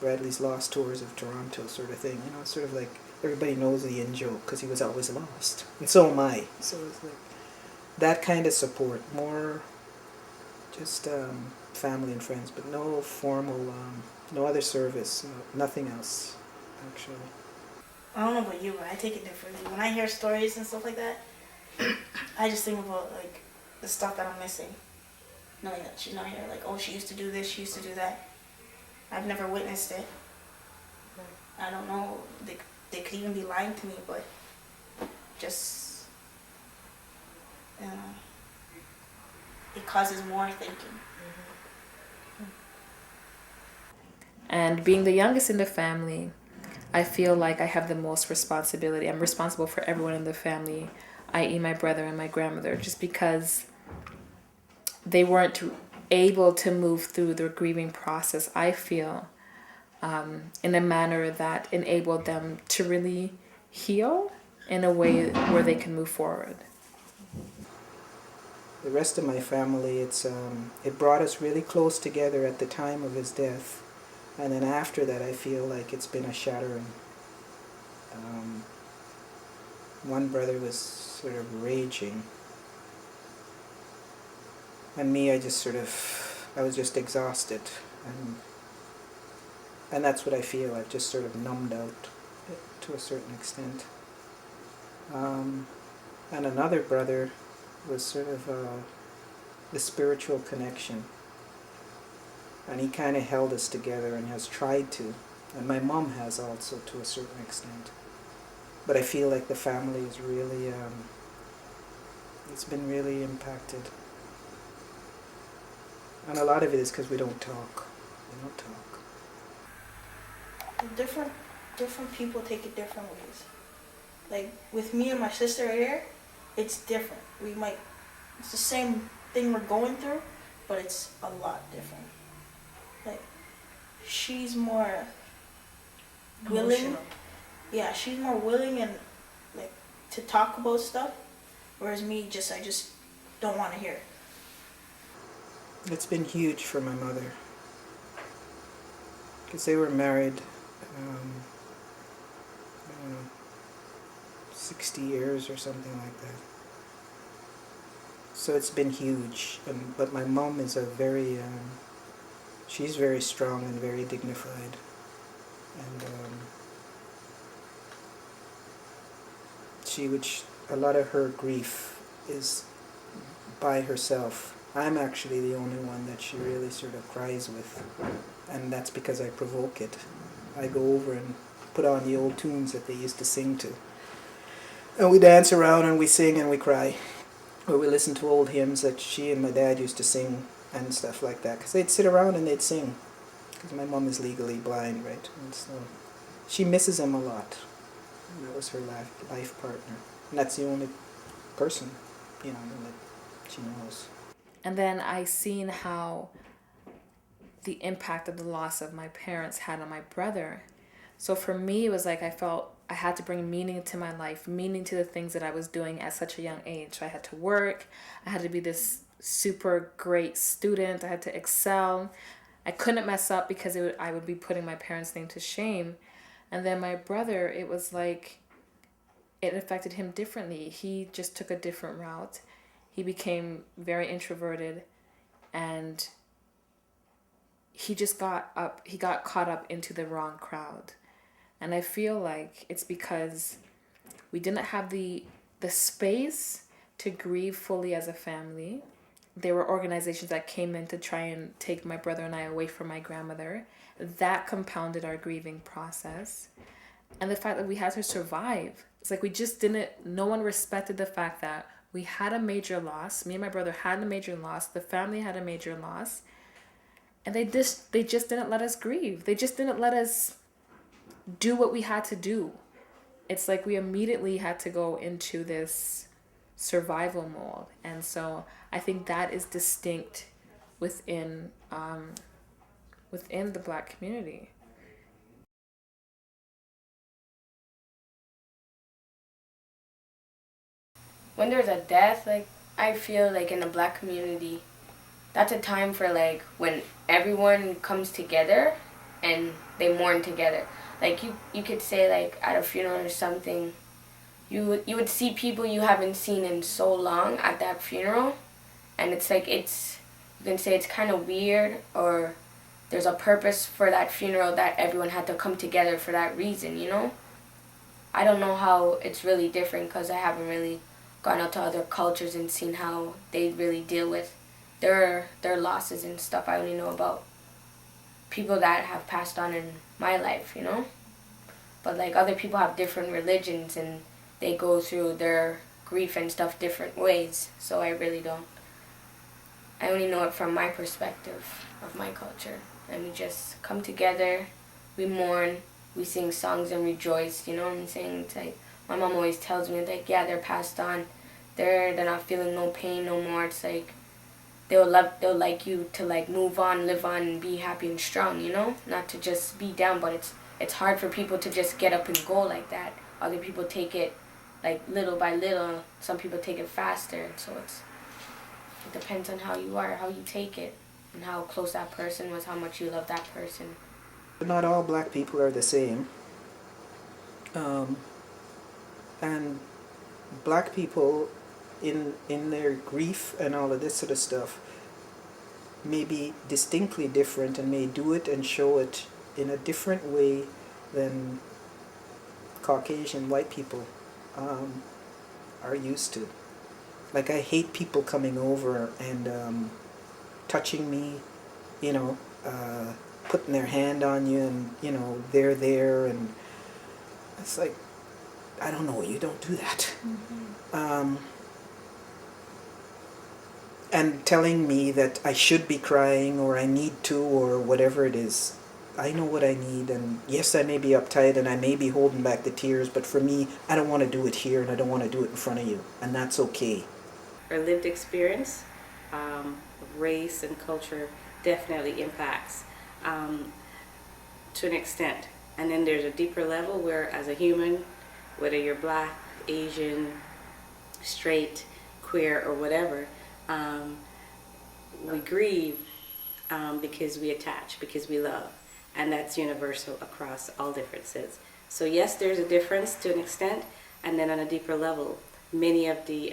Bradley's Lost Tours of Toronto sort of thing, it's sort of like everybody knows the in-joke because he was always lost. And so am I. So it's like that kind of support, more just family and friends, but no formal, no other service, nothing else, actually. I don't know about you, but I take it differently. When I hear stories and stuff like that, I just think about like the stuff that I'm missing. Knowing that she's not here, like, oh, she used to do this, she used to do that. I've never witnessed it. I don't know. They could even be lying to me, but just it causes more thinking. And being the youngest in the family, I feel like I have the most responsibility. I'm responsible for everyone in the family, i.e. my brother and my grandmother, just because they weren't able to move through their grieving process, I feel, in a manner that enabled them to really heal in a way where they can move forward. The rest of my family, it brought us really close together at the time of his death. And then after that, I feel like it's been a shattering. One brother was sort of raging. And me, I was just exhausted. And that's what I feel. I've just sort of numbed out to a certain extent. And another brother was sort of the spiritual connection. And he kind of held us together and has tried to. And my mom has also to a certain extent. But I feel like the family is really, it's been really impacted. And a lot of it is because we don't talk. We don't talk. Different people take it different ways. Like with me and my sister right here, it's different. It's the same thing we're going through, but it's a lot different. Like, she's more willing. Emotional. Yeah, she's more willing and like to talk about stuff, whereas me, I just don't want to hear it. It's been huge for my mother. Because they were married, I don't know, 60 years or something like that. So it's been huge. But my mom is she's very strong and very dignified. And a lot of her grief is by herself. I'm actually the only one that she really sort of cries with. And that's because I provoke it. I go over and put on the old tunes that they used to sing to. And we dance around and we sing and we cry. Or we listen to old hymns that she and my dad used to sing and stuff like that. Because they'd sit around and they'd sing. Because my mom is legally blind, right? And so she misses him a lot. And that was her life partner. And that's the only person, that she knows. And then I seen how the impact of the loss of my parents had on my brother. So for me, it was like I felt I had to bring meaning to my life, meaning to the things that I was doing at such a young age. So I had to work. I had to be this super great student. I had to excel. I couldn't mess up because I would be putting my parents' name to shame. And then my brother, it was like it affected him differently. He just took a different route. He became very introverted, and he got caught up into the wrong crowd. And I feel like it's because we didn't have the space to grieve fully as a family. There were organizations that came in to try and take my brother and I away from my grandmother. That compounded our grieving process. And the fact that we had to survive. It's like no one respected the fact that we had a major loss. Me and my brother had a major loss. The family had a major loss. And they just didn't let us grieve. They just didn't let us do what we had to do. It's like we immediately had to go into this survival mode. And so I think that is distinct within the Black community. When there's a death, like, I feel like in the Black community, that's a time for, like, when everyone comes together and they mourn together. Like, you could say, like, at a funeral or something, you would see people you haven't seen in so long at that funeral, and it's like, you can say it's kind of weird, or there's a purpose for that funeral that everyone had to come together for that reason, you know? I don't know how it's really different because I haven't really gone out to other cultures and seen how they really deal with their losses and stuff. I only know about people that have passed on in my life, you know? But like other people have different religions and they go through their grief and stuff different ways. So I only know it from my perspective of my culture. And we just come together, we mourn, we sing songs and rejoice, you know what I'm saying? It's like, my mom always tells me, like, yeah, they're passed on. They're not feeling no pain no more. It's like, they'll like you to like move on, live on, and be happy and strong, you know? Not to just be down, but it's hard for people to just get up and go like that. Other people take it like little by little. Some people take it faster. So it depends on how you are, how you take it, and how close that person was, how much you love that person. Not all Black people are the same. And Black people in their grief and all of this sort of stuff may be distinctly different and may do it and show it in a different way than Caucasian white people are used to. Like, I hate people coming over and touching me, you know, putting their hand on you and, you know, they're there, and it's like, I don't know, you don't do that. Mm-hmm. And telling me that I should be crying or I need to or whatever it is. I know what I need, and yes, I may be uptight and I may be holding back the tears, but for me, I don't want to do it here and I don't want to do it in front of you, and that's okay. Our lived experience, race and culture definitely impacts to an extent. And then there's a deeper level where, as a human, whether you're Black, Asian, straight, queer, or whatever, we grieve because we attach, because we love. And that's universal across all differences. So yes, there's a difference to an extent, and then on a deeper level, many of the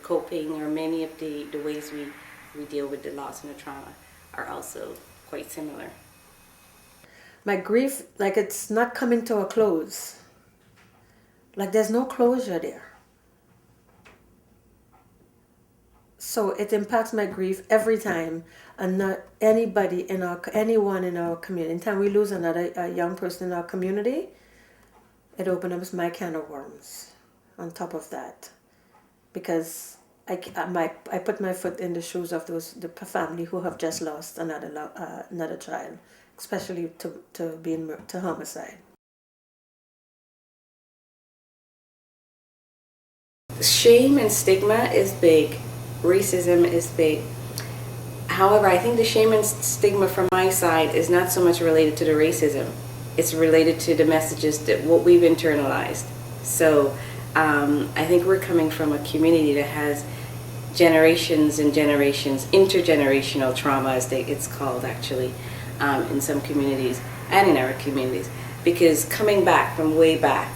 coping or many of the ways we deal with the loss and the trauma are also quite similar. My grief, like, it's not coming to a close. Like, there's no closure there. So it impacts my grief every time, and not anyone in our community. Anytime we lose a young person in our community, it opens up my can of worms on top of that. Because I put my foot in the shoes of the family who have just lost another child, especially to homicide. Shame and stigma is big racism is big. However, I think the shame and stigma from my side is not so much related to the racism. It's related to the messages that what we've internalized. So I think we're coming from a community that has generations and generations, intergenerational trauma, as it's called actually, in some communities and in our communities. Because coming back from way back,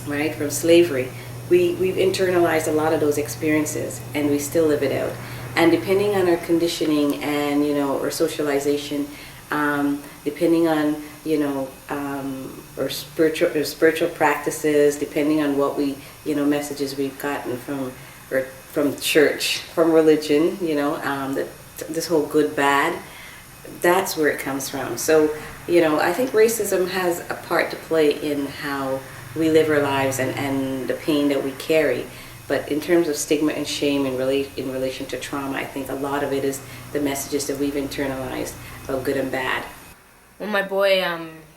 right, from slavery, we've internalized a lot of those experiences and we still live it out. And depending on our conditioning and, you know, our socialization, depending on, you know, our spiritual practices, depending on what we, you know, messages we've gotten from church, from religion, you know, this whole good, bad, that's where it comes from. So, you know, I think racism has a part to play in how we live our lives and the pain that we carry. But in terms of stigma and shame in relation to trauma, I think a lot of it is the messages that we've internalized about good and bad. When my boy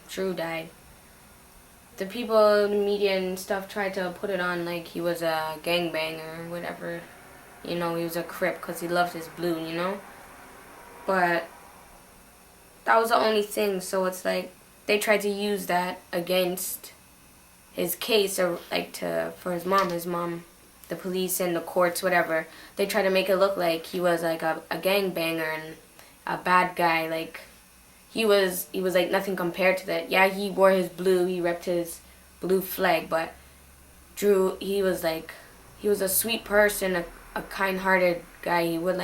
Drew died, the people, the media and stuff tried to put it on like he was a gangbanger or whatever. You know, he was a Crip because he loved his blue, you know? But that was the only thing, so it's like they tried to use that against his case, or like for his mom, the police and the courts, whatever. They tried to make it look like he was like a gangbanger and a bad guy. Like he was like nothing compared to that. Yeah, he wore his blue, he repped his blue flag, but Drew, he was a sweet person, a kind-hearted guy. He wouldn't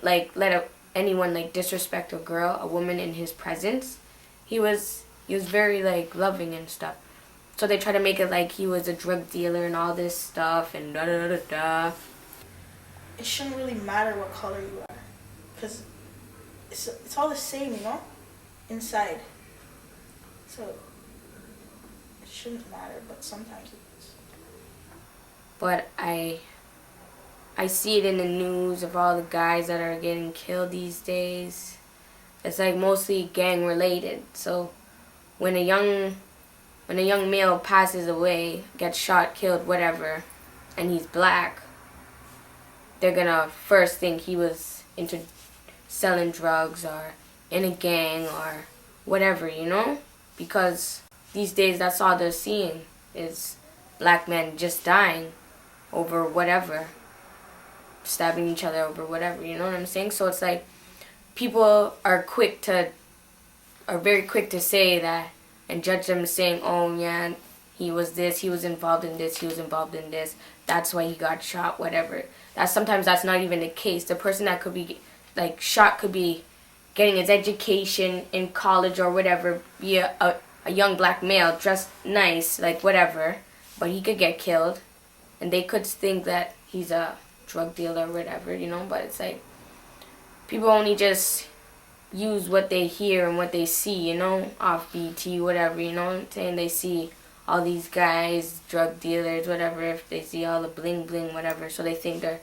like let anyone like disrespect a woman in his presence. He was very like loving and stuff. So they try to make it like he was a drug dealer and all this stuff and da da da da. It shouldn't really matter what color you are, because it's all the same, you know, inside. So it shouldn't matter, but sometimes it does. But I see it in the news of all the guys that are getting killed these days. It's like mostly gang related. So when a young male passes away, gets shot, killed, whatever, and he's black, they're gonna first think he was into selling drugs or in a gang or whatever, you know? Because these days that's all they're seeing is black men just dying over whatever, stabbing each other over whatever, you know what I'm saying? So it's like people are very quick to say that and judge them, saying, oh yeah, he was this, he was involved in this, he was involved in this, that's why he got shot, whatever. Sometimes that's not even the case. The person that could be like shot could be getting his education in college or whatever, be a young black male dressed nice, like whatever, but he could get killed and they could think that he's a drug dealer or whatever, you know. But it's like people only just use what they hear and what they see, you know, off BT, whatever, you know what I'm saying? They see all these guys, drug dealers, whatever, if they see all the bling bling, whatever, so they think they're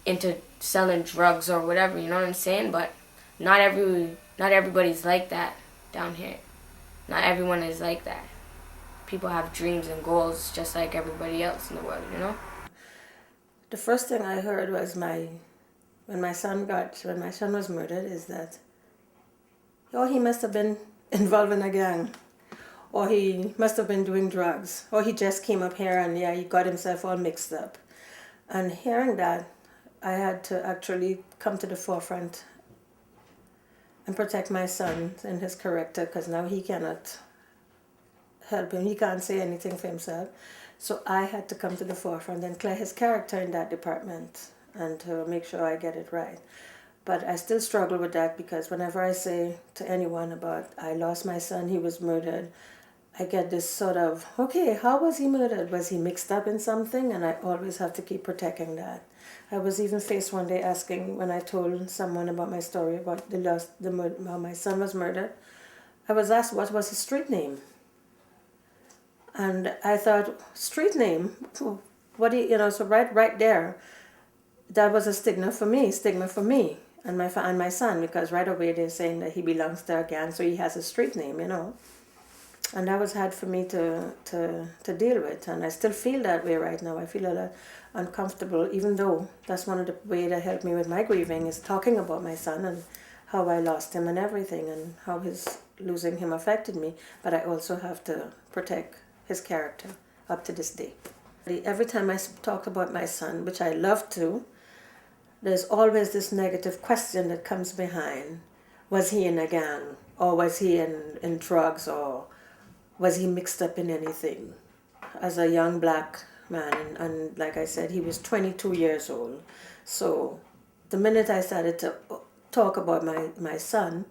into selling drugs or whatever, you know what I'm saying? But not everybody's like that down here. Not everyone is like that. People have dreams and goals just like everybody else in the world, you know? The first thing I heard was when my son was murdered, is that, oh, he must have been involved in a gang, or he must have been doing drugs, or he just came up here and yeah, he got himself all mixed up. And hearing that, I had to actually come to the forefront and protect my son and his character, because now he cannot help him. He can't say anything for himself. So I had to come to the forefront and clear his character in that department and to make sure I get it right. But I still struggle with that, because whenever I say to anyone about I lost my son, he was murdered, I get this sort of, okay, how was he murdered? Was he mixed up in something? And I always have to keep protecting that. I was even faced one day asking, when I told someone about my story about how my son was murdered, I was asked what was his street name. And I thought, street name? What do you know? So right there, that was a stigma for me, and my son, because right away they're saying that he belongs to a gang, so he has a street name, you know. And that was hard for me to deal with. And I still feel that way right now. I feel a lot uncomfortable, even though that's one of the ways that helped me with my grieving is talking about my son and how I lost him and everything and how his losing him affected me. But I also have to protect his character up to this day. Every time I talk about my son, which I love to, there's always this negative question that comes behind. Was he in a gang? Or was he in drugs? Or was he mixed up in anything? As a young black man, and like I said, he was 22 years old. So the minute I started to talk about my son,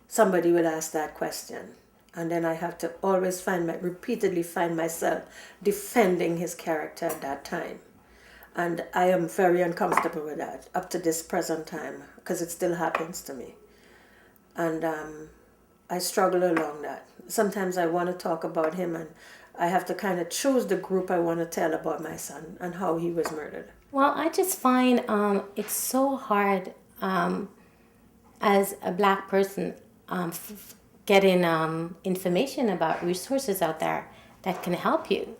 somebody would ask that question. And then I have to always repeatedly find myself defending his character at that time. And I am very uncomfortable with that up to this present time, because it still happens to me. And I struggle along that. Sometimes I want to talk about him, and I have to kind of choose the group I want to tell about my son and how he was murdered. Well, I just find it's so hard as a black person getting information about resources out there that can help you.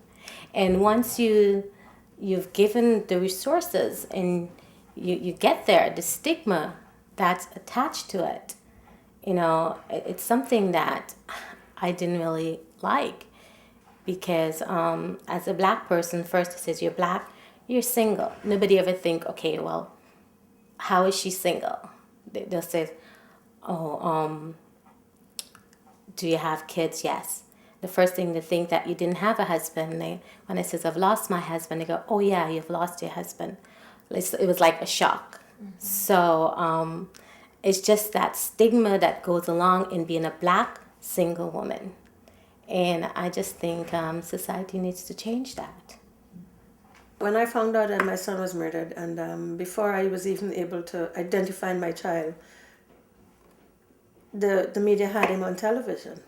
And once you've given the resources and you get there, the stigma that's attached to it, it's something that I didn't really like, because as a black person, first it says you're black, you're single. Nobody ever think, okay, well, how is she single? They'll say, do you have kids? Yes. The first thing they think that you didn't have a husband. When it says I've lost my husband, they go, oh yeah, you've lost your husband. It was like a shock. Mm-hmm. So it's just that stigma that goes along in being a black single woman. And I just think society needs to change that. When I found out that my son was murdered, and before I was even able to identify my child, the media had him on television.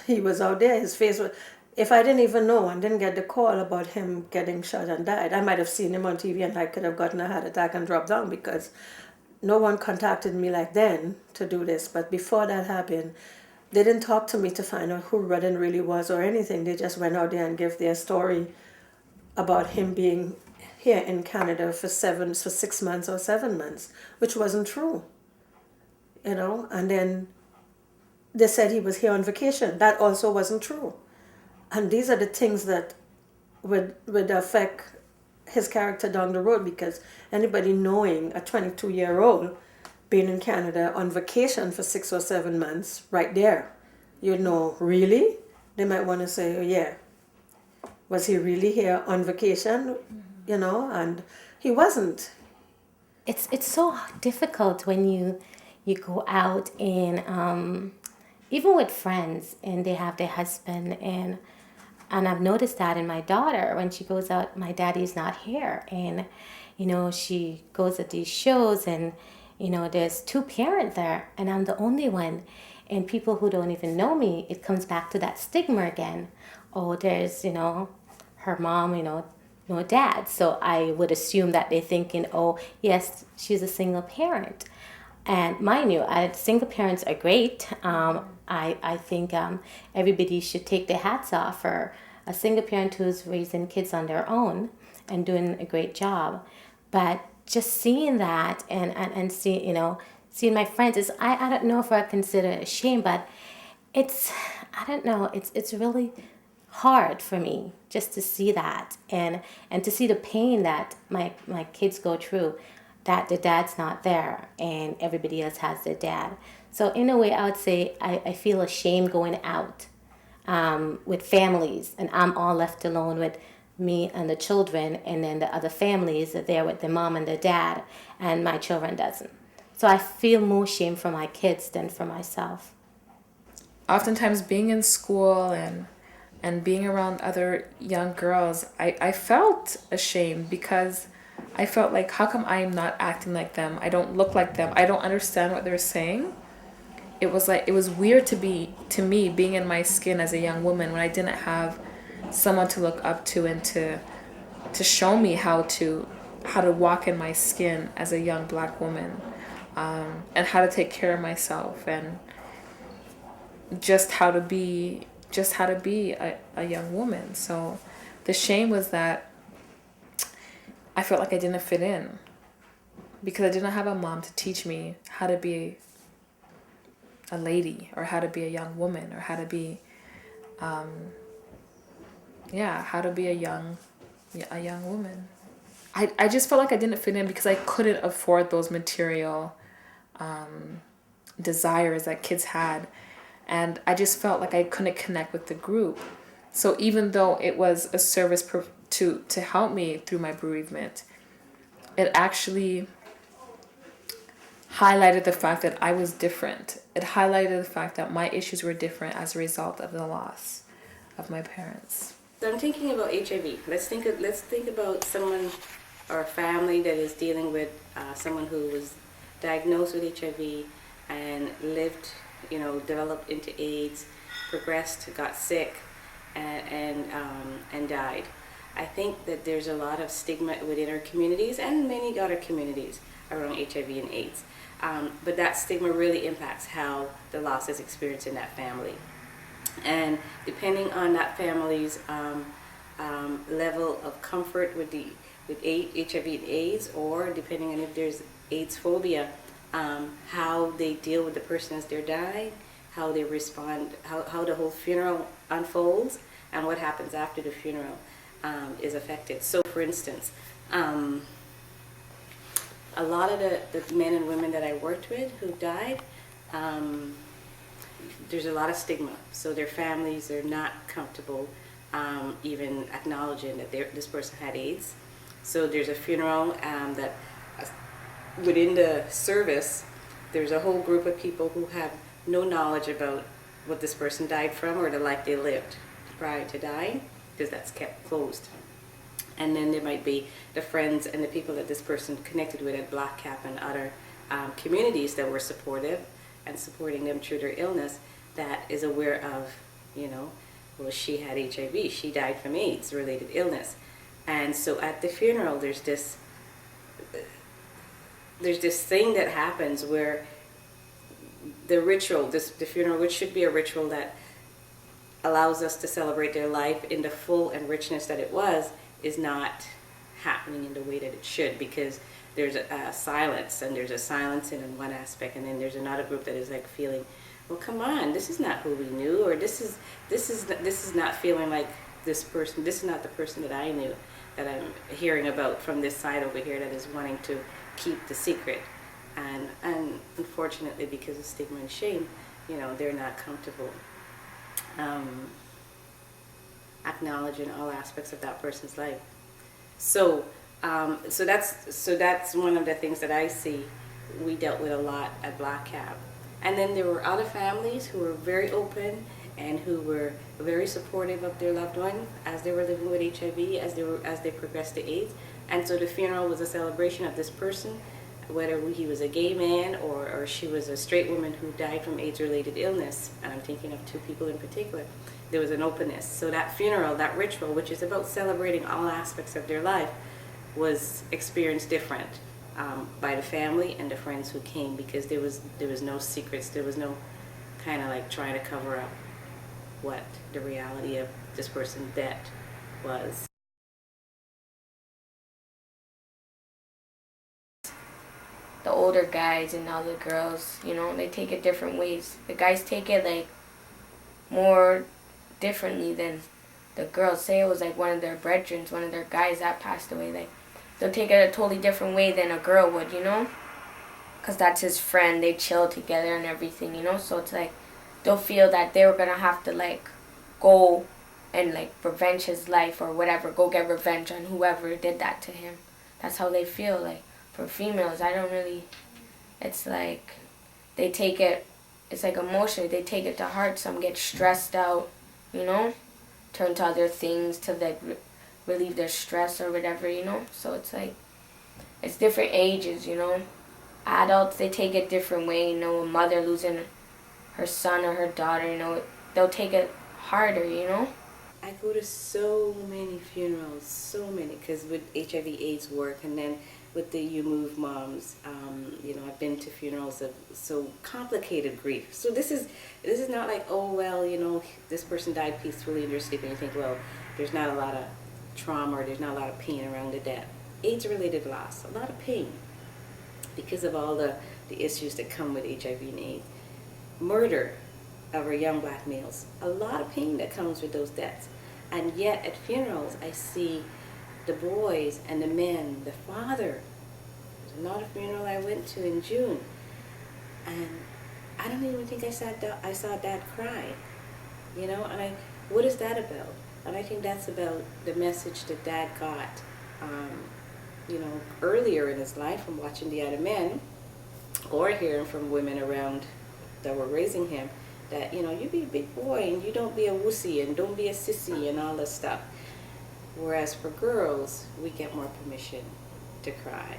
He was out there, his face was... If I didn't even know and didn't get the call about him getting shot and died, I might have seen him on TV and I could have gotten a heart attack and dropped down, because no one contacted me like then to do this. But before that happened, they didn't talk to me to find out who Redden really was or anything. They just went out there and gave their story about him being here in Canada for 6 months or 7 months, which wasn't true. And then they said he was here on vacation. That also wasn't true. And these are the things that would affect his character down the road, because anybody knowing a 22-year-old being in Canada on vacation for 6 or 7 months, right there, you'd know, really? They might want to say, oh yeah, was he really here on vacation? Mm-hmm. And he wasn't. It's so difficult when you go out and even with friends and they have their husband, and I've noticed that in my daughter, when she goes out, my daddy's not here, and she goes at these shows and there's 2 parents there and I'm the only one, and people who don't even know me, it comes back to that stigma again. Oh, there's her mom, no dad, so I would assume that they're thinking, oh yes, she's a single parent. And mind you, single parents are great. I think everybody should take their hats off for a single parent who's raising kids on their own and doing a great job. But just seeing that and seeing my friends, is I don't know if I consider it a shame, but it's really hard for me just to see that and to see the pain that my kids go through, that the dad's not there and everybody else has their dad. So in a way, I would say I feel ashamed going out with families, and I'm all left alone with me and the children, and then the other families are there with their mom and their dad, and my children doesn't. So I feel more shame for my kids than for myself. Oftentimes being in school and being around other young girls, I felt ashamed, because I felt like, how come I'm not acting like them? I don't look like them. I don't understand what they're saying. It was weird to me being in my skin as a young woman when I didn't have someone to look up to and to show me how to walk in my skin as a young black woman, and how to take care of myself, and just how to be just how to be a young woman. So the shame was that I felt like I didn't fit in because I didn't have a mom to teach me how to be a lady or how to be a young woman or how to be, how to be a young woman. I just felt like I didn't fit in because I couldn't afford those material desires that kids had. And I just felt like I couldn't connect with the group. So even though it was a service to help me through my bereavement, it actually highlighted the fact that I was different. It highlighted the fact that my issues were different as a result of the loss of my parents. So I'm thinking about HIV. Let's think about someone or a family that is dealing with someone who was diagnosed with HIV and lived, developed into AIDS, progressed, got sick, and died. I think that there's a lot of stigma within our communities and many other communities around HIV and AIDS. But that stigma really impacts how the loss is experienced in that family. And depending on that family's level of comfort with HIV and AIDS, or depending on if there's AIDS phobia, how they deal with the person as they're dying, how they respond, how the whole funeral unfolds, and what happens after the funeral is affected. So, for instance, a lot of the men and women that I worked with who died, there's a lot of stigma. So their families are not comfortable even acknowledging that this person had AIDS. So there's a funeral that within the service, there's a whole group of people who have no knowledge about what this person died from or the life they lived prior to dying, because that's kept closed. And then there might be the friends and the people that this person connected with at Black Cap and other communities that were supportive and supporting them through their illness, that is aware of, well, she had HIV, she died from AIDS-related illness. And so at the funeral, there's this thing that happens where the ritual, the funeral, which should be a ritual that allows us to celebrate their life in the full and richness that it was, is not happening in the way that it should, because there's a silence, and there's a silence in one aspect, and then there's another group that is like feeling, well, come on, this is not who we knew, or this is not feeling like this person, this is not the person that I knew, that I'm hearing about from this side over here that is wanting to keep the secret. And unfortunately, because of stigma and shame, they're not comfortable acknowledging all aspects of that person's life. So that's one of the things that I see we dealt with a lot at Black Cap. And then there were other families who were very open and who were very supportive of their loved one as they were living with HIV, as they progressed to AIDS. And so the funeral was a celebration of this person, whether he was a gay man or she was a straight woman who died from AIDS-related illness. And I'm thinking of two people in particular. There was an openness. So that funeral, that ritual, which is about celebrating all aspects of their life, was experienced different by the family and the friends who came, because there was no secrets. There was no kind of like trying to cover up what the reality of this person's death was. The older guys and all the girls, they take it different ways. The guys take it like more differently than the girls. Say it was like one of their brethren, one of their guys that passed away, like they'll take it a totally different way than a girl would, because that's his friend. They chill together and everything, so it's like they'll feel that they were gonna have to like go and like revenge his life or whatever, go get revenge on whoever did that to him. That's how they feel. Like for females, it's like they take it, it's like emotionally, they take it to heart. Some get stressed out, turn to other things to like relieve their stress or whatever, so it's like, it's different ages, Adults, they take it different way, a mother losing her son or her daughter, they'll take it harder, I go to so many funerals, so many, because with HIV/AIDS work, and then with the You Move moms. You know, I've been to funerals of so complicated grief. So this is not like, oh well, you know, this person died peacefully in your sleep, and you think, well, there's not a lot of trauma or there's not a lot of pain around the death. AIDS-related loss, a lot of pain because of all the issues that come with HIV and AIDS. Murder of our young black males, a lot of pain that comes with those deaths. And yet at funerals, I see the boys and the men, the father. There's not a funeral I went to in June, and I don't even think I saw Dad cry, you know. And what is that about? And I think that's about the message that Dad got, you know, earlier in his life from watching the other men, or hearing from women around that were raising him, that, you know, you be a big boy and you don't be a wussy and don't be a sissy and all this stuff. Whereas for girls, we get more permission to cry.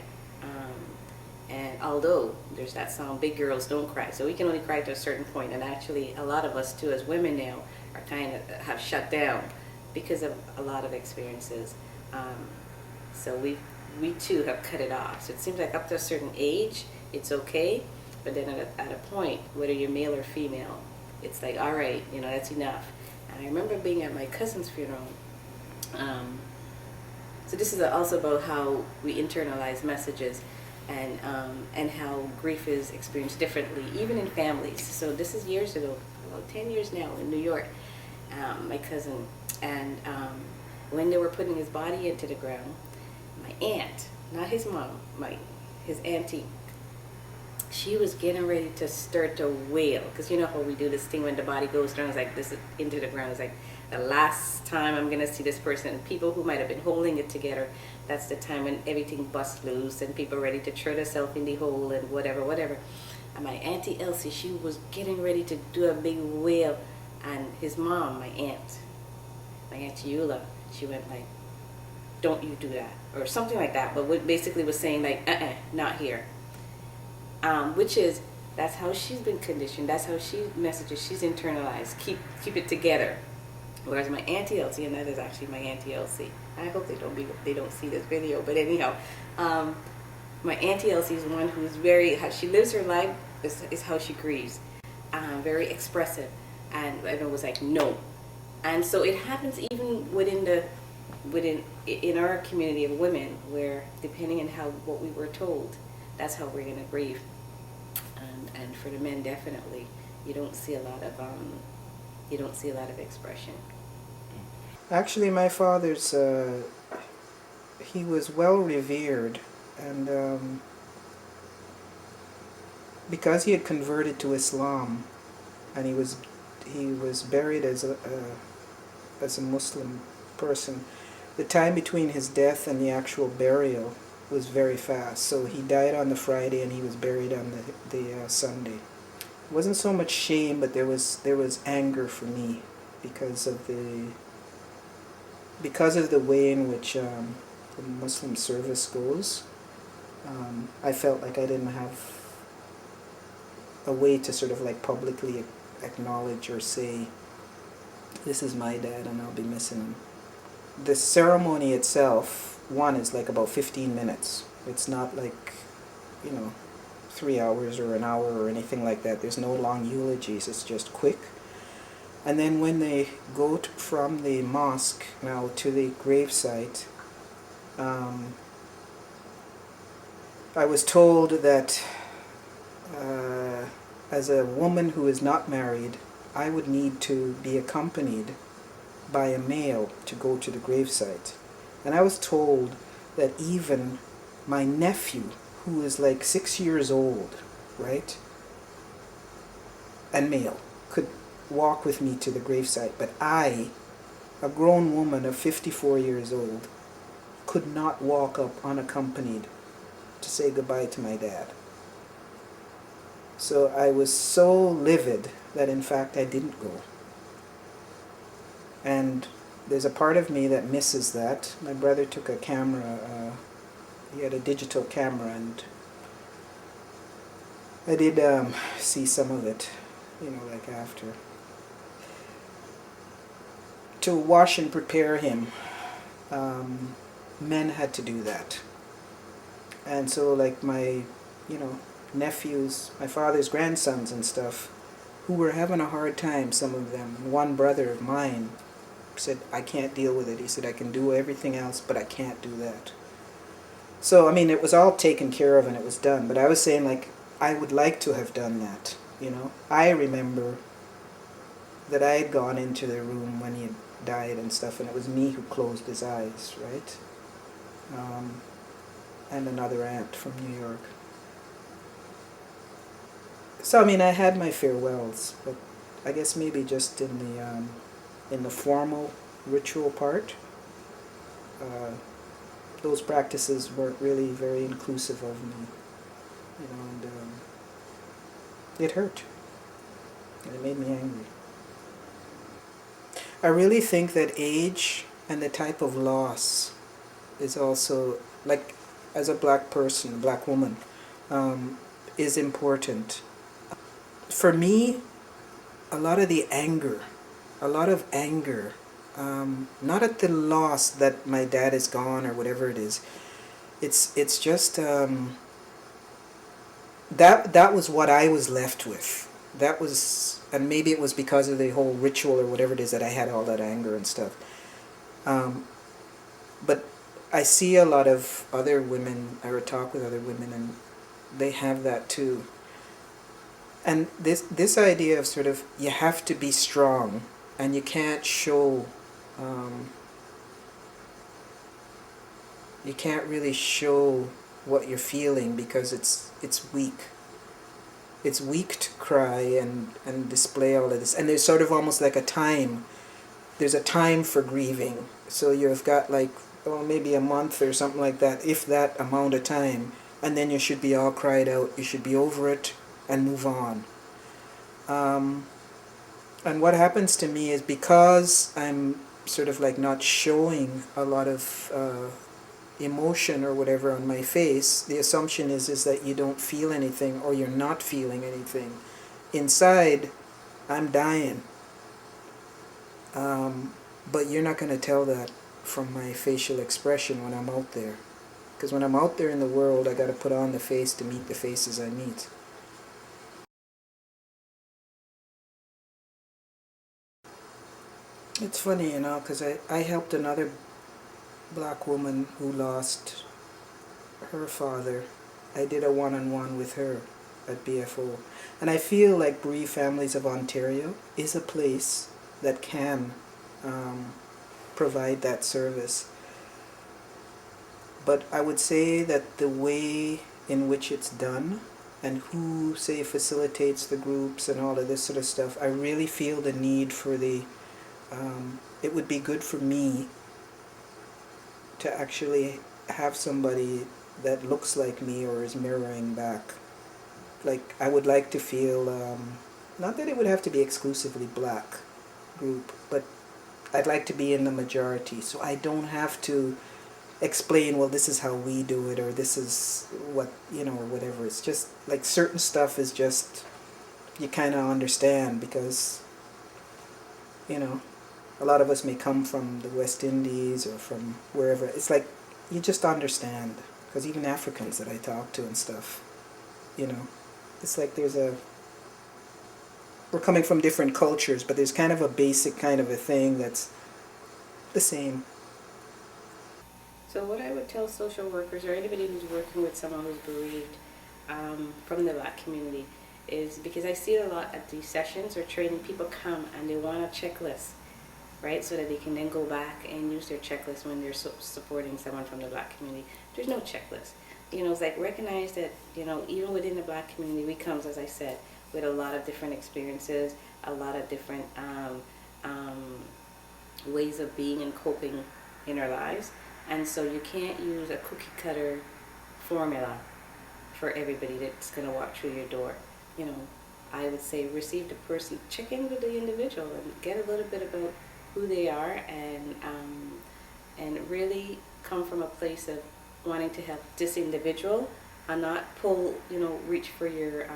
And although there's that song, Big Girls Don't Cry, so we can only cry to a certain point, and actually a lot of us too as women now are kind of have shut down because of a lot of experiences. So we too have cut it off. So it seems like up to a certain age, it's okay, but then at a point, whether you're male or female, it's like, all right, you know, that's enough. And I remember being at my cousin's funeral. So this is also about how we internalize messages, and how grief is experienced differently, even in families. So this is years ago, about 10 years now, in New York, my cousin, and when they were putting his body into the ground, my aunt, not his mom, his auntie, she was getting ready to start to wail, because you know how we do this thing when the body goes down, it's like this is into the ground, it's like the last time I'm gonna see this person. And people who might have been holding it together, that's the time when everything busts loose and people are ready to throw themselves in the hole and whatever. And my Auntie Elsie, she was getting ready to do a big wail, and his mom, my Aunt Eula, she went like, don't you do that, or something like that, but what basically was saying like, not here. Which is, that's how she's been conditioned, that's how she messages, she's internalized, keep it together. Whereas my Auntie Elsie, and that is actually my Auntie Elsie, I hope they don't see this video, but anyhow, my Auntie Elsie is one who's how she lives her life is how she grieves, very expressive, and everyone was like, no. And so it happens even in our community of women, where depending on what we were told, that's how we're going to grieve. And for the men, definitely, you don't see a lot of expression. Actually, my father's, he was well revered, and because he had converted to Islam, and he was buried as a Muslim person, the time between his death and the actual burial was very fast. So he died on the Friday and he was buried on the Sunday. It wasn't so much shame, but there was anger for me because of the way in which the Muslim service goes. I felt like I didn't have a way to sort of like publicly acknowledge or say, this is my dad and I'll be missing him. The ceremony itself, is like about 15 minutes. It's not like, 3 hours or an hour or anything like that. There's no long eulogies, it's just quick. And then when they go from the mosque now to the gravesite, I was told that as a woman who is not married, I would need to be accompanied by a male to go to the gravesite. And I was told that even my nephew, who is like 6 years old, right, and male, could walk with me to the gravesite, but I, a grown woman of 54 years old, could not walk up unaccompanied to say goodbye to my dad. So I was so livid that in fact I didn't go. And there's a part of me that misses that. My brother took a camera, he had a digital camera, and I did see some of it, like after. To wash and prepare him, men had to do that. And so like my, nephews, my father's grandsons and stuff, who were having a hard time, some of them. One brother of mine said, I can't deal with it. He said, I can do everything else, but I can't do that. So, I mean, it was all taken care of and it was done. But I was saying, like, I would like to have done that, I remember that I had gone into the room when he had died and stuff, and it was me who closed his eyes, right? And another aunt from New York. So, I mean, I had my farewells, but I guess maybe just in the formal ritual part, those practices weren't really very inclusive of me, and it hurt. It made me angry. I really think that age and the type of loss is also, like, as a black person, black woman, is important. For me, a lot of anger, not at the loss that my dad is gone or whatever it is. It's just that was what I was left with. That was, and maybe it was because of the whole ritual or whatever it is that I had all that anger and stuff. But I see a lot of other women, or talk with other women, and they have that too. And this idea of sort of, you have to be strong, and you can't show, you can't really show what you're feeling because it's weak. It's weak to cry and display all of this. And there's sort of almost like there's a time for grieving. So you've got like, maybe a month or something like that, if that amount of time, and then you should be all cried out. You should be over it and move on. And what happens to me is, because I'm sort of like not showing a lot of emotion or whatever on my face, the assumption is that you don't feel anything, or you're not feeling anything. Inside, I'm dying. But you're not going to tell that from my facial expression when I'm out there. Because when I'm out there in the world, I got to put on the face to meet the faces I meet. It's funny, because I helped another black woman who lost her father. I did a one-on-one with her at BFO. And I feel like Bereaved Families of Ontario is a place that can provide that service. But I would say that the way in which it's done, and who, say, facilitates the groups and all of this sort of stuff, I really feel the need for it would be good for me to actually have somebody that looks like me or is mirroring back. Like, I would like to feel, not that it would have to be exclusively black group, but I'd like to be in the majority, so I don't have to explain, well, this is how we do it, or this is what, whatever. It's just, like, certain stuff is just, you kind of understand, because, a lot of us may come from the West Indies or from wherever. It's like, you just understand, because even Africans that I talk to and stuff, it's like we're coming from different cultures, but there's kind of a basic kind of a thing that's the same. So what I would tell social workers, or anybody who's working with someone who's bereaved from the black community, is, because I see it a lot at these sessions or training, people come and they want a checklist, right? So that they can then go back and use their checklist when they're supporting someone from the black community. There's no checklist. It's like, recognize that, even within the black community, we come, as I said, with a lot of different experiences, a lot of different ways of being and coping in our lives. And so you can't use a cookie cutter formula for everybody that's going to walk through your door. I would say receive the person, check in with the individual and get a little bit about who they are, and really come from a place of wanting to help this individual, and not reach for your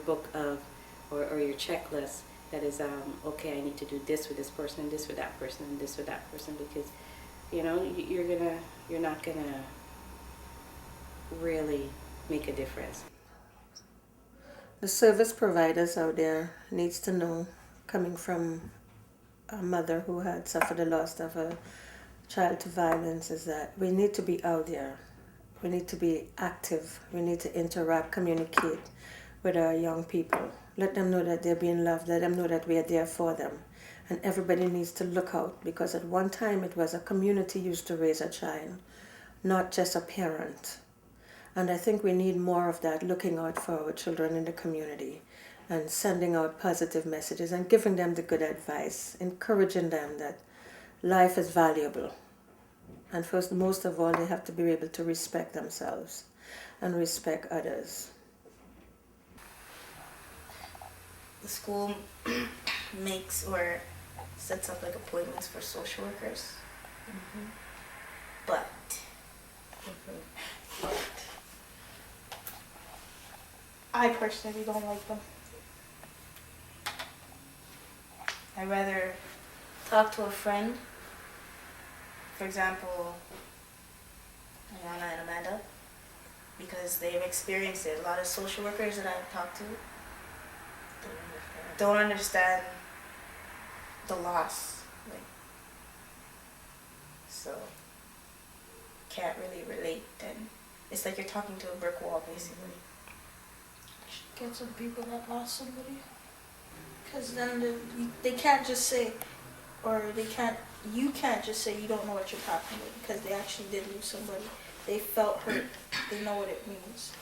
book of, or your checklist that is, okay, I need to do this with this person, and this with that person, and this with that person, because you know, you're not gonna really make a difference. The service providers out there needs to know, coming from a mother who had suffered the loss of a child to violence, is that we need to be out there. We need to be active. We need to interact, communicate with our young people. Let them know that they're being loved. Let them know that we are there for them. And everybody needs to look out, because at one time it was a community used to raise a child, not just a parent. And I think we need more of that, looking out for our children in the community and sending out positive messages and giving them the good advice, encouraging them that life is valuable. And first, most of all, they have to be able to respect themselves and respect others. The school makes or sets up like appointments for social workers. But I personally don't like them. I'd rather talk to a friend, for example, Ayana and Amanda, because they've experienced it. A lot of social workers that I've talked to don't understand the loss, like, so can't really relate, and it's like you're talking to a brick wall basically. Get some people that lost somebody. Because then they can't just say, or you can't just say you don't know what you're talking about, because they actually did lose somebody. They felt hurt. They know what it means.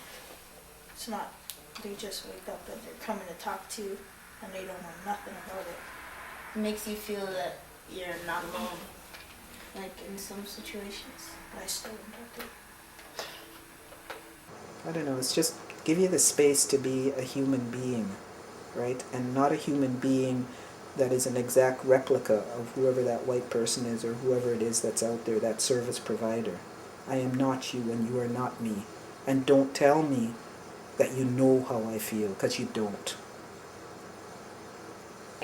It's not, they just wake up and they're coming to talk to you and they don't know nothing about it. It makes you feel that you're not alone, like in some situations. But I still don't do it. I don't know, it's just give you the space to be a human being, right? And not a human being that is an exact replica of whoever that white person is or whoever it is that's out there, that service provider. I am not you and you are not me. And don't tell me that you know how I feel, because you don't.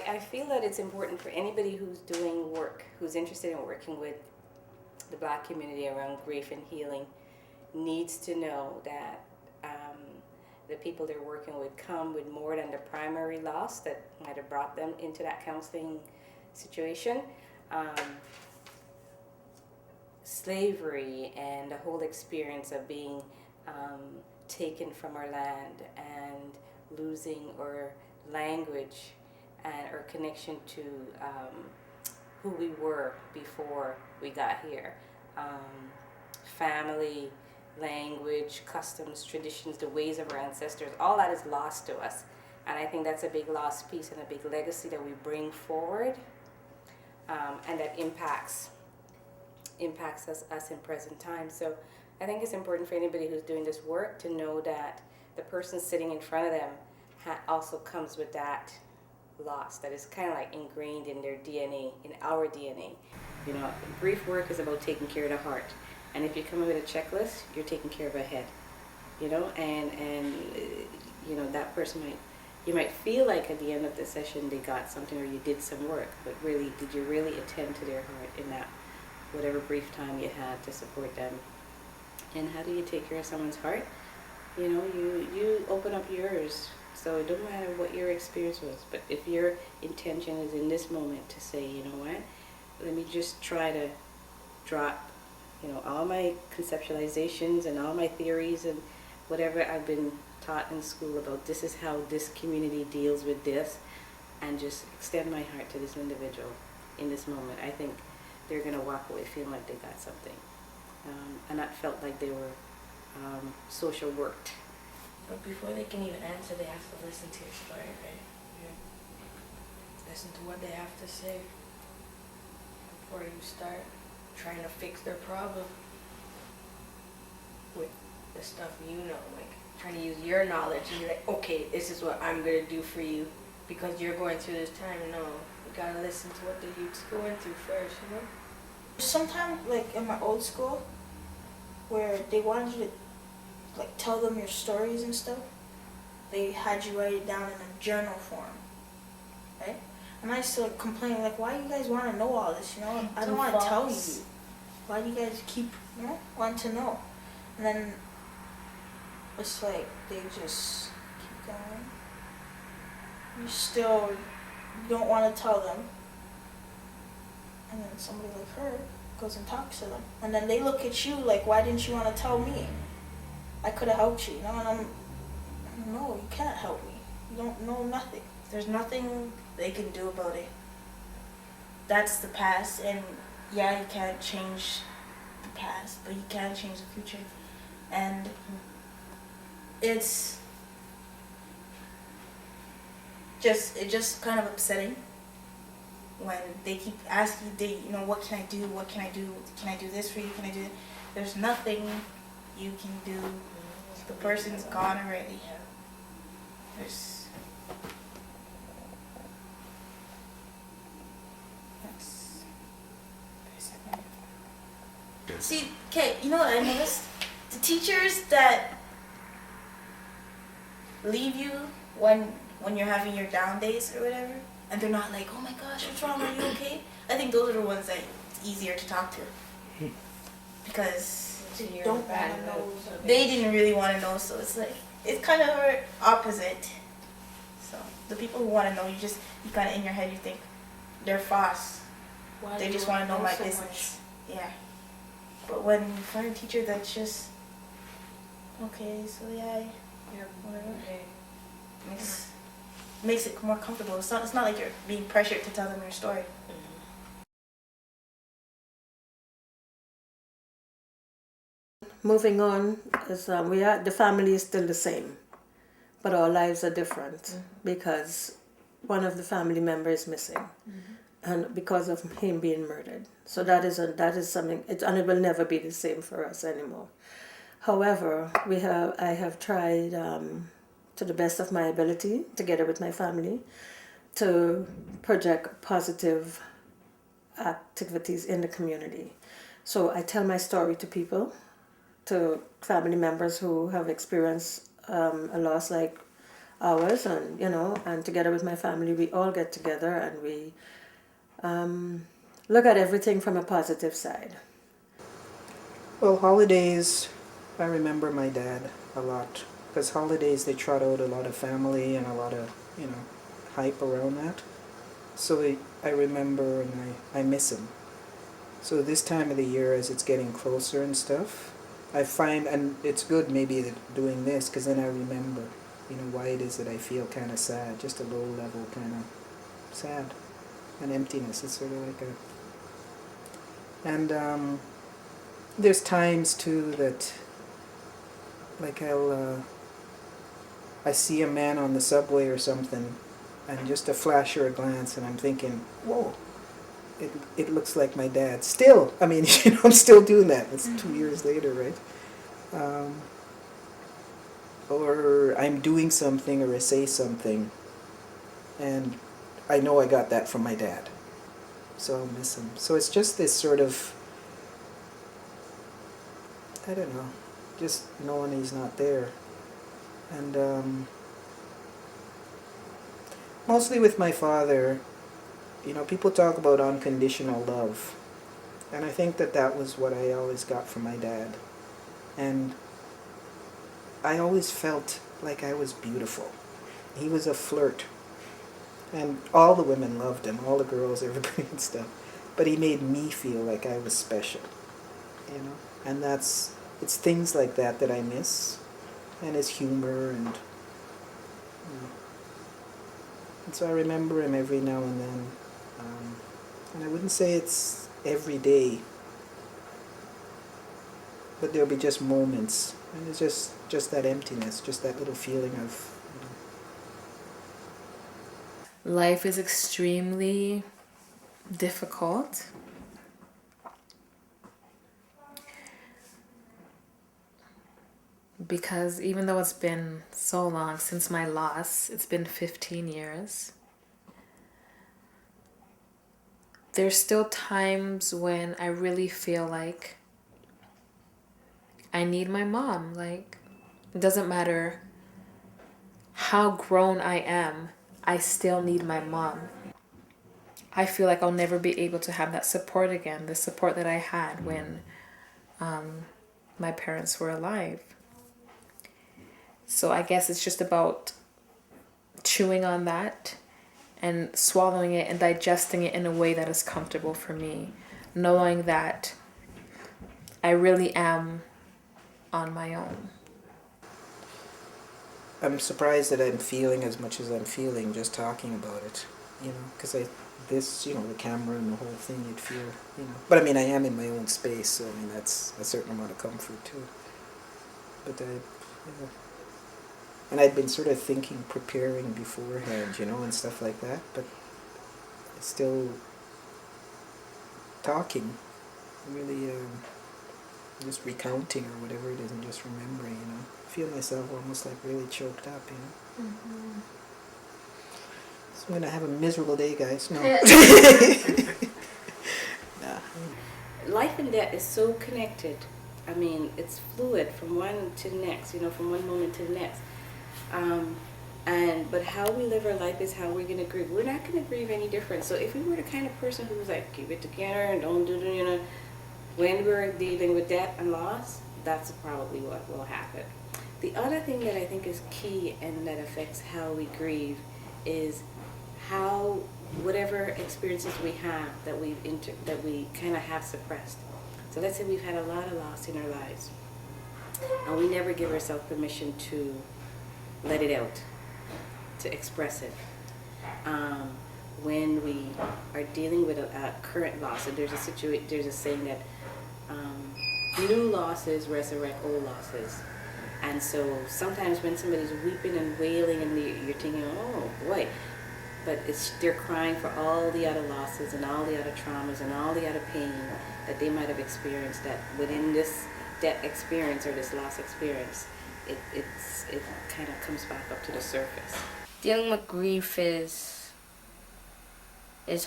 I feel that it's important for anybody who's doing work, who's interested in working with the Black community around grief and healing, needs to know that the people they're working with come with more than the primary loss that might have brought them into that counseling situation. Slavery and the whole experience of being taken from our land and losing our language and our connection to who we were before we got here. Family, language, customs, traditions, the ways of our ancestors, all that is lost to us. And I think that's a big lost piece and a big legacy that we bring forward, and that impacts us in present time. So I think it's important for anybody who's doing this work to know that the person sitting in front of them also comes with that loss that is kind of like ingrained in their DNA, in our DNA. You know, grief work is about taking care of the heart. And if you come in with a checklist, you're taking care of a head, you know, and you know, that person you might feel like at the end of the session they got something or you did some work, but really, did you really attend to their heart in that whatever brief time you had to support them? And how do you take care of someone's heart? You know, you open up yours. So it doesn't matter what your experience was, but if your intention is in this moment to say, you know what, let me just try to drop, you know, all my conceptualizations and all my theories and whatever I've been taught in school about this is how this community deals with this, and just extend my heart to this individual in this moment. I think they're going to walk away feeling like they got something, and not felt like they were social worked. But before they can even answer, they have to listen to your story, right? Yeah. Listen to what they have to say before you start trying to fix their problem with the stuff you know, like trying to use your knowledge and be like, okay, this is what I'm gonna do for you because you're going through this time. No, you gotta listen to what the youth's going through first, you know? Sometimes, like in my old school, where they wanted you to like tell them your stories and stuff, they had you write it down in a journal form, right? And I used to complain, like, why you guys want to know all this, you know? I don't want to tell you. why do you guys keep, want to know? And then it's like they just keep going. You still don't want to tell them. And then somebody like her goes and talks to them. And then they look at you like, why didn't you want to tell me? I could have helped you. And no, you can't help me. You don't know nothing. There's nothing they can do about it. That's the past, and yeah, you can't change the past, but you can change the future. And it's just kind of upsetting when they keep asking, what can I do? What can I do? Can I do this for you? Can I do it? There's nothing you can do. The person's gone already. There's See, okay, you know what I noticed? The teachers that leave you when you're having your down days or whatever, and they're not like, oh my gosh, what's wrong, are you okay? I think those are the ones that it's easier to talk to. Because They don't want to know. they didn't really want to know, so it's like, it's kind of opposite. So the people who want to know, you kind of in your head, you think, they're fast. Why They do just you want to know my so business. Yeah. But when you find a teacher that's just, okay, so yeah, whatever. Makes it more comfortable. It's not like you're being pressured to tell them your story. Moving on, is the family is still the same, but our lives are different because one of the family members is missing, and because of him being murdered. So that is something, and it will never be the same for us anymore. However, I have tried to the best of my ability, together with my family, to project positive activities in the community. So I tell my story to people, to family members who have experienced a loss like ours, and together with my family, we all get together and we look at everything from a positive side. Well, holidays, I remember my dad a lot. Because holidays, they trot out a lot of family and a lot of, hype around that. So I remember and I miss him. So this time of the year, as it's getting closer and stuff, I find, and it's good maybe doing this, because then I remember, why it is that I feel kind of sad, just a low level kind of sad, an emptiness. It's sort of like and there's times too that, like I see a man on the subway or something, and just a flash or a glance, and I'm thinking, whoa, it looks like my dad. Still, I mean, I'm still doing that. It's 2 years later, right? Or I'm doing something or I say something, and I know I got that from my dad. So I'll miss him. So it's just this sort of, I don't know, just knowing he's not there. And mostly with my father, people talk about unconditional love. And I think that was what I always got from my dad. And I always felt like I was beautiful. He was a flirt. And all the women loved him, all the girls, everybody and stuff. But he made me feel like I was special, And it's things like that I miss. And his humor and so I remember him every now and then. And I wouldn't say it's every day, but there'll be just moments, and it's just that emptiness, just that little feeling of. Life is extremely difficult. Because even though it's been so long since my loss, it's been 15 years, there's still times when I really feel like I need my mom. Like, it doesn't matter how grown I am, I still need my mom. I feel like I'll never be able to have that support again, the support that I had when my parents were alive. So I guess it's just about chewing on that and swallowing it and digesting it in a way that is comfortable for me, knowing that I really am on my own. I'm surprised that I'm feeling as much as I'm feeling just talking about it, because the camera and the whole thing, you'd feel, But I mean, I am in my own space, so I mean, that's a certain amount of comfort too. But and I'd been sort of preparing beforehand, and stuff like that, but still talking, really just recounting or whatever it is and just remembering, I feel myself almost like really choked up, Mm-hmm. So I'm going to have a miserable day, guys. No. Nah. Life and death is so connected. I mean, it's fluid from one to the next, from one moment to the next. But how we live our life is how we're going to grieve. We're not going to grieve any different. So if we were the kind of person who was like, keep it together and don't do the, when we're dealing with death and loss, that's probably what will happen. The other thing that I think is key and that affects how we grieve is how whatever experiences we have that we kind of have suppressed. So let's say we've had a lot of loss in our lives, and we never give ourselves permission to let it out, to express it. When we are dealing with a current loss, and there's a saying that new losses resurrect old losses. And so sometimes when somebody's weeping and wailing and you're thinking, oh boy, but they're crying for all the other losses and all the other traumas and all the other pain that they might have experienced, that within this death experience or this loss experience, it kind of comes back up to the surface. Dealing with grief is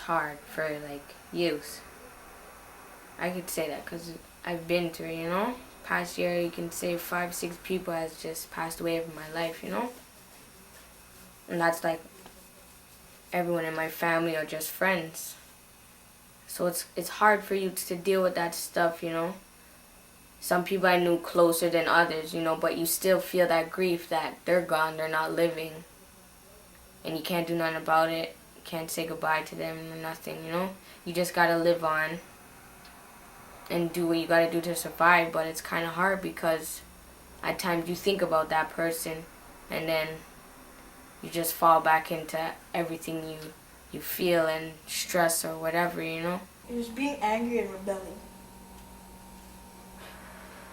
hard for youth. I could say that because I've been through it, Past year, you can say 5-6 people has just passed away from my life, And that's everyone in my family are just friends. So it's hard for you to deal with that stuff, Some people I knew closer than others, but you still feel that grief that they're gone, they're not living. And you can't do nothing about it. You can't say goodbye to them or nothing, You just gotta live on and do what you gotta do to survive, but it's kind of hard because at times you think about that person and then you just fall back into everything you feel and stress or whatever, It was being angry and rebelling.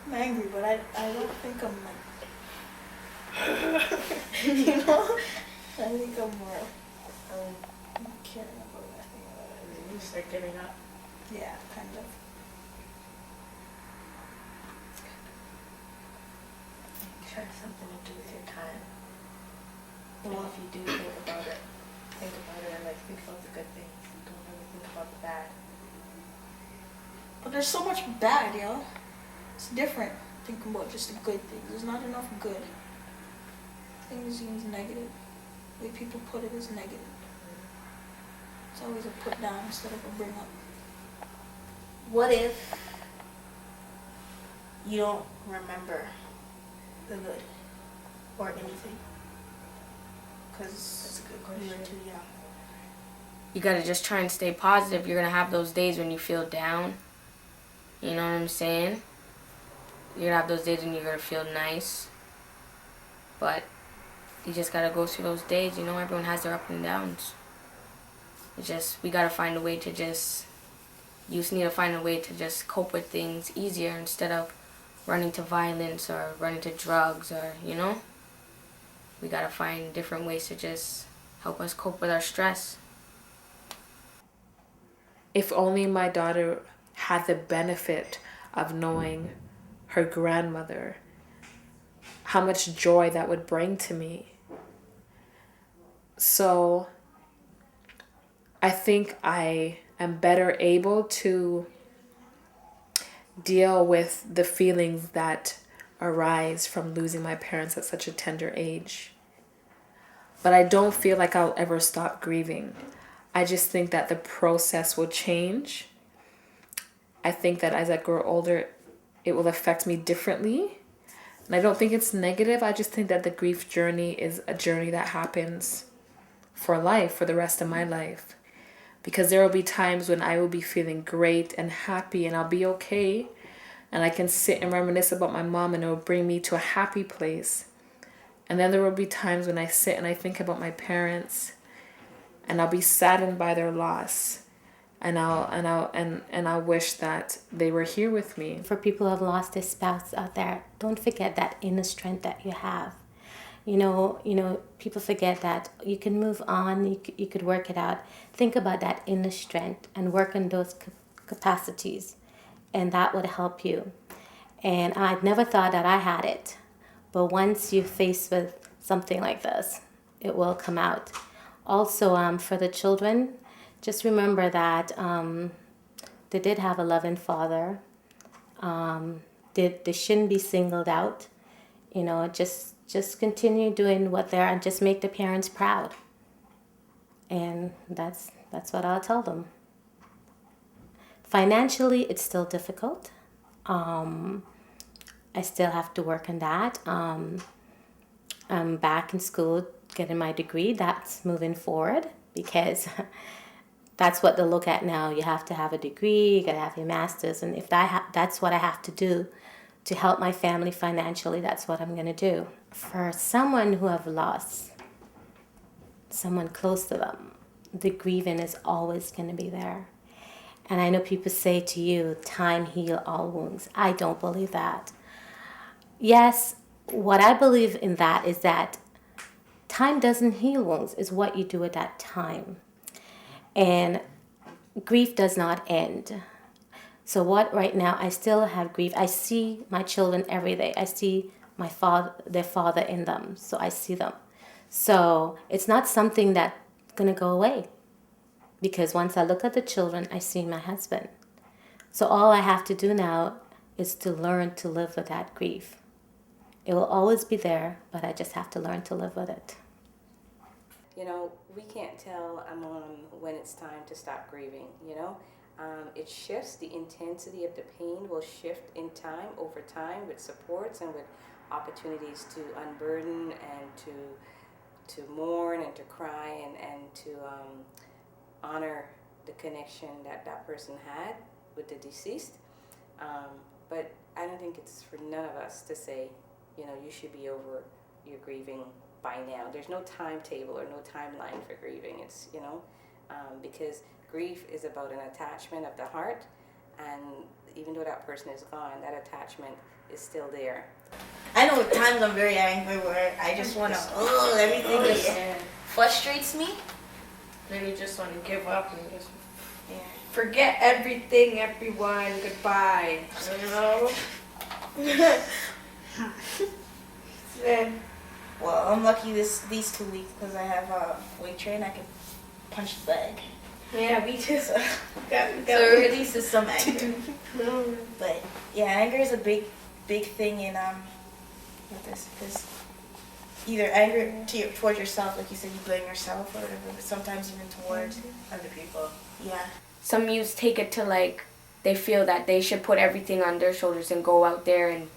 I'm angry, but I don't think I'm I think I'm more caring about that. You start giving up. Yeah, kind of. Sure, something to do with your time. And if you do think about it and think about the good things. Don't really think about the bad. But there's so much bad, It's different thinking about just the good things. There's not enough good. Things seems negative. The way people put it is negative. It's always a put down instead of a bring up. What if you don't remember the good or anything? Because that's a good question. You were too young. You gotta just try and stay positive. You're gonna have those days when you feel down. You know what I'm saying? You're gonna have those days when you're gonna feel nice. But you just gotta go through those days. Everyone has their ups and downs. We gotta find a way to you just need to find a way to just cope with things easier instead of running to violence or running to drugs or, We gotta find different ways to just help us cope with our stress. If only my daughter had the benefit of knowing her grandmother, how much joy that would bring to me. So I think I am better able to deal with the feelings that arise from losing my parents at such a tender age. But I don't feel like I'll ever stop grieving. I just think that the process will change. I think that as I grow older, it will affect me differently. And I don't think it's negative. I just think that the grief journey is a journey that happens for life, for the rest of my life. Because there will be times when I will be feeling great and happy and I'll be okay. And I can sit and reminisce about my mom and it will bring me to a happy place. And then there will be times when I sit and I think about my parents and I'll be saddened by their loss. And I'll wish that they were here with me. For people who have lost their spouse out there, don't forget that inner strength that you have. You know, people forget that you can move on, you could work it out. Think about that inner strength and work on those capacities, and that would help you. And I'd never thought that I had it, but once you're faced with something like this, it will come out. Also, for the children, just remember that they did have a loving father. They shouldn't be singled out. You know, just continue doing what they're and just make the parents proud. And that's what I'll tell them. Financially, it's still difficult. I still have to work on that. I'm back in school getting my degree. That's moving forward because that's what they look at now. You have to have a degree, you got to have your master's. And if that's what I have to do to help my family financially, that's what I'm going to do. For someone who have lost someone close to them, the grieving is always going to be there. And I know people say to you, time heals all wounds. I don't believe that. Yes, what I believe in that is that time doesn't heal wounds. It's what you do at that time. And grief does not end. So what right now, I still have grief. I see my children every day. I see their father in them. So I see them. So it's not something that's going to go away. Because once I look at the children, I see my husband. So all I have to do now is to learn to live with that grief. It will always be there, but I just have to learn to live with it. You know, we can't tell a mom when it's time to stop grieving, you know. It shifts, the intensity of the pain will shift in time, over time, with supports and with opportunities to unburden and to mourn and to cry and to honor the connection that person had with the deceased. But I don't think it's for none of us to say, you know, you should be over your grieving by now. There's no timetable or no timeline for grieving. It's, you know, because grief is about an attachment of the heart, and even though that person is gone, that attachment is still there. I know at times I'm very angry where I just want to, everything just frustrates me. Then you just want to give up and just Forget everything, everyone. Goodbye. You know? Well, I'm lucky these 2 weeks because I have a weight train. I can punch the bag. Yeah, me too. So it releases some anger. But yeah, anger is a big thing in with this, because either anger towards yourself, like you said, you blame yourself or whatever, but sometimes even towards other people. Yeah. some youths take it to like they feel that they should put everything on their shoulders and go out there and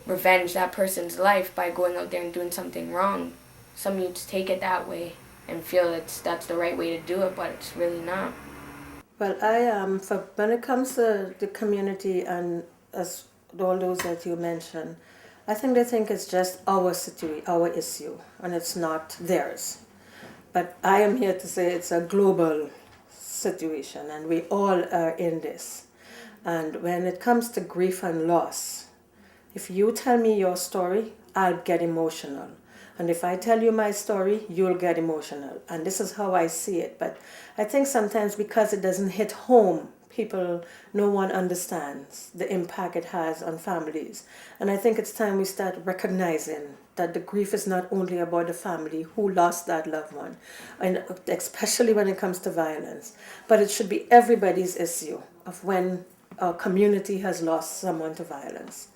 revenge that person's life by going out there and doing something wrong. Some youths take it that way and feel that's the right way to do it, but it's really not. Well, when it comes to the community and as all those that you mentioned, I think they think it's just our issue, and it's not theirs. But I am here to say it's a global situation, and we all are in this. And when it comes to grief and loss, if you tell me your story, I'll get emotional. And if I tell you my story, you'll get emotional. And this is how I see it. But I think sometimes because it doesn't hit home, no one understands the impact it has on families. And I think it's time we start recognizing that the grief is not only about the family who lost that loved one, and especially when it comes to violence, but it should be everybody's issue of when a community has lost someone to violence.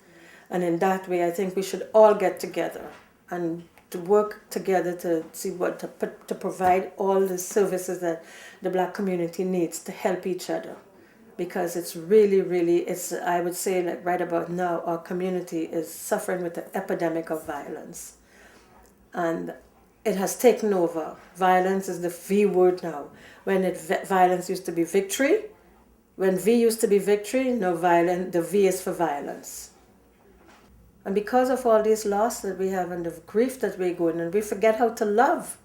And in that way, I think we should all get together and to work together to see what to provide all the services that the Black community needs to help each other, because it's really it's, I would say, like right about now our community is suffering with an epidemic of violence, and it has taken over. Violence is the V word now. When violence used to be victory, when V used to be victory, no violence, the V is for violence. And because of all these loss that we have and the grief that we're going, and we forget how to love.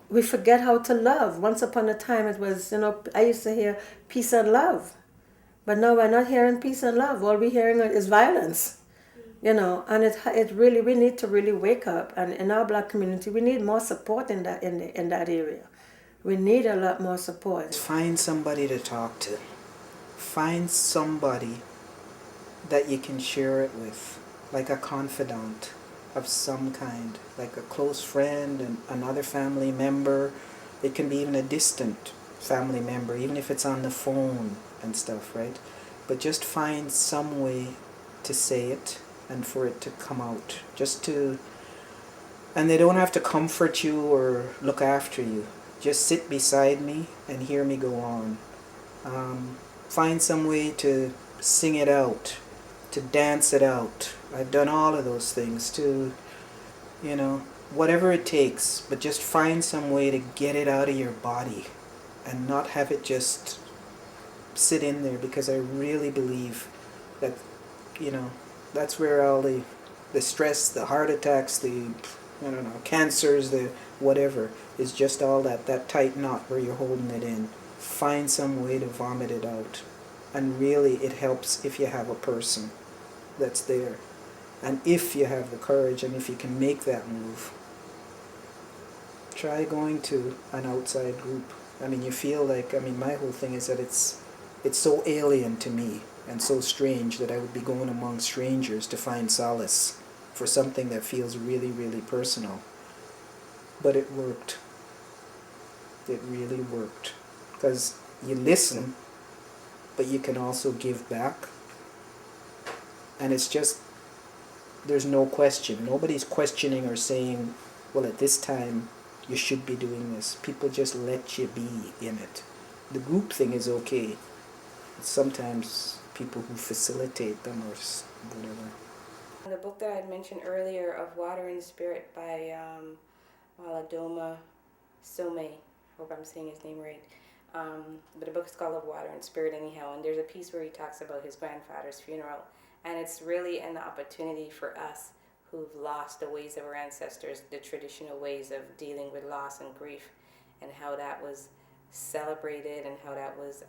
We forget how to love. Once upon a time it was, I used to hear peace and love. But now we're not hearing peace and love. All we're hearing is violence. And it really, we need to really wake up. And in our Black community, we need more support in that area. We need a lot more support. Find somebody to talk to. Find somebody that you can share it with, like a confidant of some kind, like a close friend and another family member. It can be even a distant family member, even if it's on the phone and stuff, right? But just find some way to say it and for it to come out. And they don't have to comfort you or look after you. Just sit beside me and hear me go on. Find some way to sing it out, to dance it out. I've done all of those things, to, whatever it takes, but just find some way to get it out of your body and not have it just sit in there, because I really believe that, that's where all the stress, the heart attacks, the, cancers, the whatever, is just all that tight knot where you're holding it in. Find some way to vomit it out. And really it helps if you have a person that's there. And if you have the courage and if you can make that move, try going to an outside group. You feel like, my whole thing is that it's so alien to me and so strange that I would be going among strangers to find solace for something that feels really, really personal. But it worked. It really worked. Because you listen, but you can also give back. And it's just, there's no question. Nobody's questioning or saying, well, at this time, you should be doing this. People just let you be in it. The group thing is okay. Sometimes people who facilitate them or whatever. The book that I had mentioned earlier of Water and Spirit by Maladoma Some. Hope I'm saying his name right. But the book is called Of Water and Spirit anyhow, and there's a piece where he talks about his grandfather's funeral, and it's really an opportunity for us who've lost the ways of our ancestors, the traditional ways of dealing with loss and grief, and how that was celebrated and how that was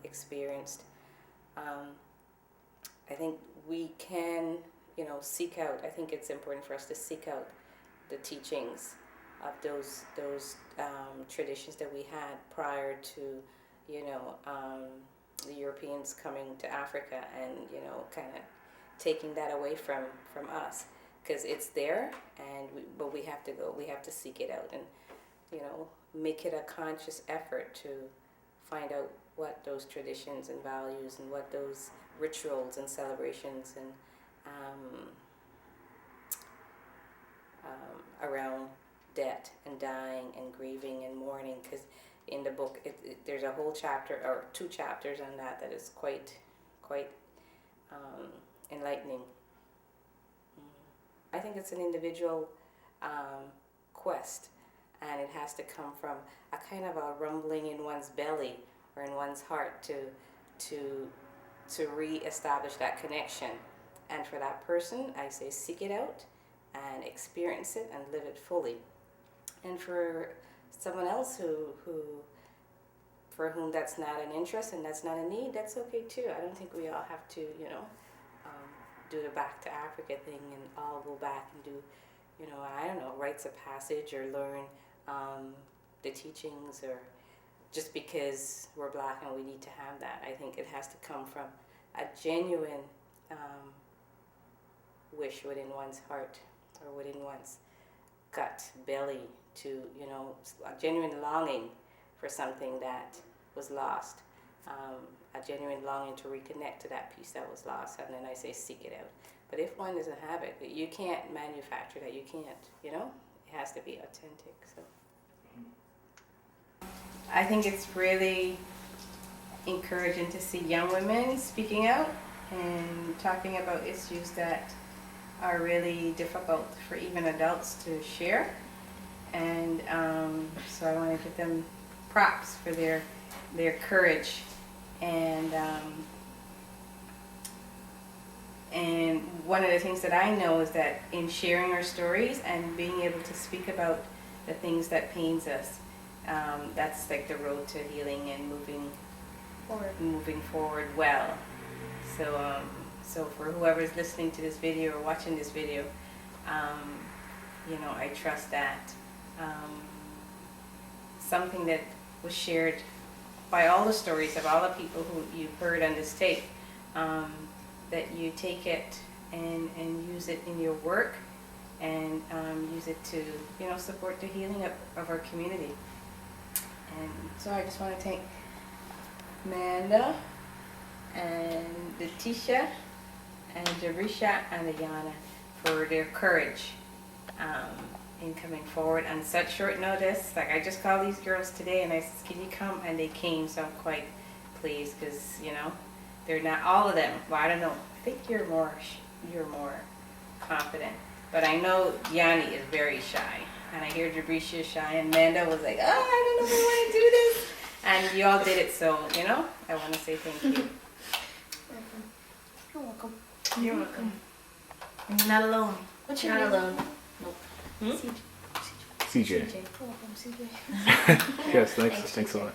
experienced. I think we can, seek out. I think it's important for us to seek out the teachings of those traditions that we had prior to, the Europeans coming to Africa and, kind of taking that away from us, because it's there, but we have to go. We have to seek it out and, make it a conscious effort to find out what those traditions and values and what those rituals and celebrations and around death and dying and grieving and mourning, because in the book there's a whole chapter or 2 chapters on that is quite enlightening. I think it's an individual quest, and it has to come from a kind of a rumbling in one's belly or in one's heart to re-establish that connection. And for that person, I say seek it out and experience it and live it fully. And for someone else for whom that's not an interest and that's not a need, that's okay too. I don't think we all have to, do the back to Africa thing and all go back and do, rites of passage or learn the teachings, or just because we're Black and we need to have that. I think it has to come from a genuine wish within one's heart or within one's gut, belly, to, a genuine longing for something that was lost. a genuine longing to reconnect to that piece that was lost, and then I say seek it out. But if one is a habit, you can't manufacture that. You can't, you know? It has to be authentic. So I think it's really encouraging to see young women speaking out and talking about issues that are really difficult for even adults to share. And so I want to give them props for their courage. And one of the things that I know is that in sharing our stories and being able to speak about the things that pains us, that's like the road to healing and moving forward well. So so for whoever's listening to this video or watching this video, you know, I trust that something that was shared by all the stories of all the people who you've heard on this tape, that you take it and use it in your work and use it to, you know, support the healing of our community. And so I just want to thank Amanda and Letitia and Jarisha and Ayana for their courage in coming forward on such short notice. Like, I just called these girls today and I said, can you come? And they came, so I'm quite pleased because, you know, they're not all of them. Well, I don't know. I think you're more confident. But I know Yanni is very shy. And I hear Jarisha is shy. And Amanda was like, oh, I don't know if I want to do this. And you all did it, so, you know, I want to say thank you. You're welcome. You're welcome. And you're not alone. What's your name? alone. CJ. You're welcome, CJ. Yes, thanks a lot.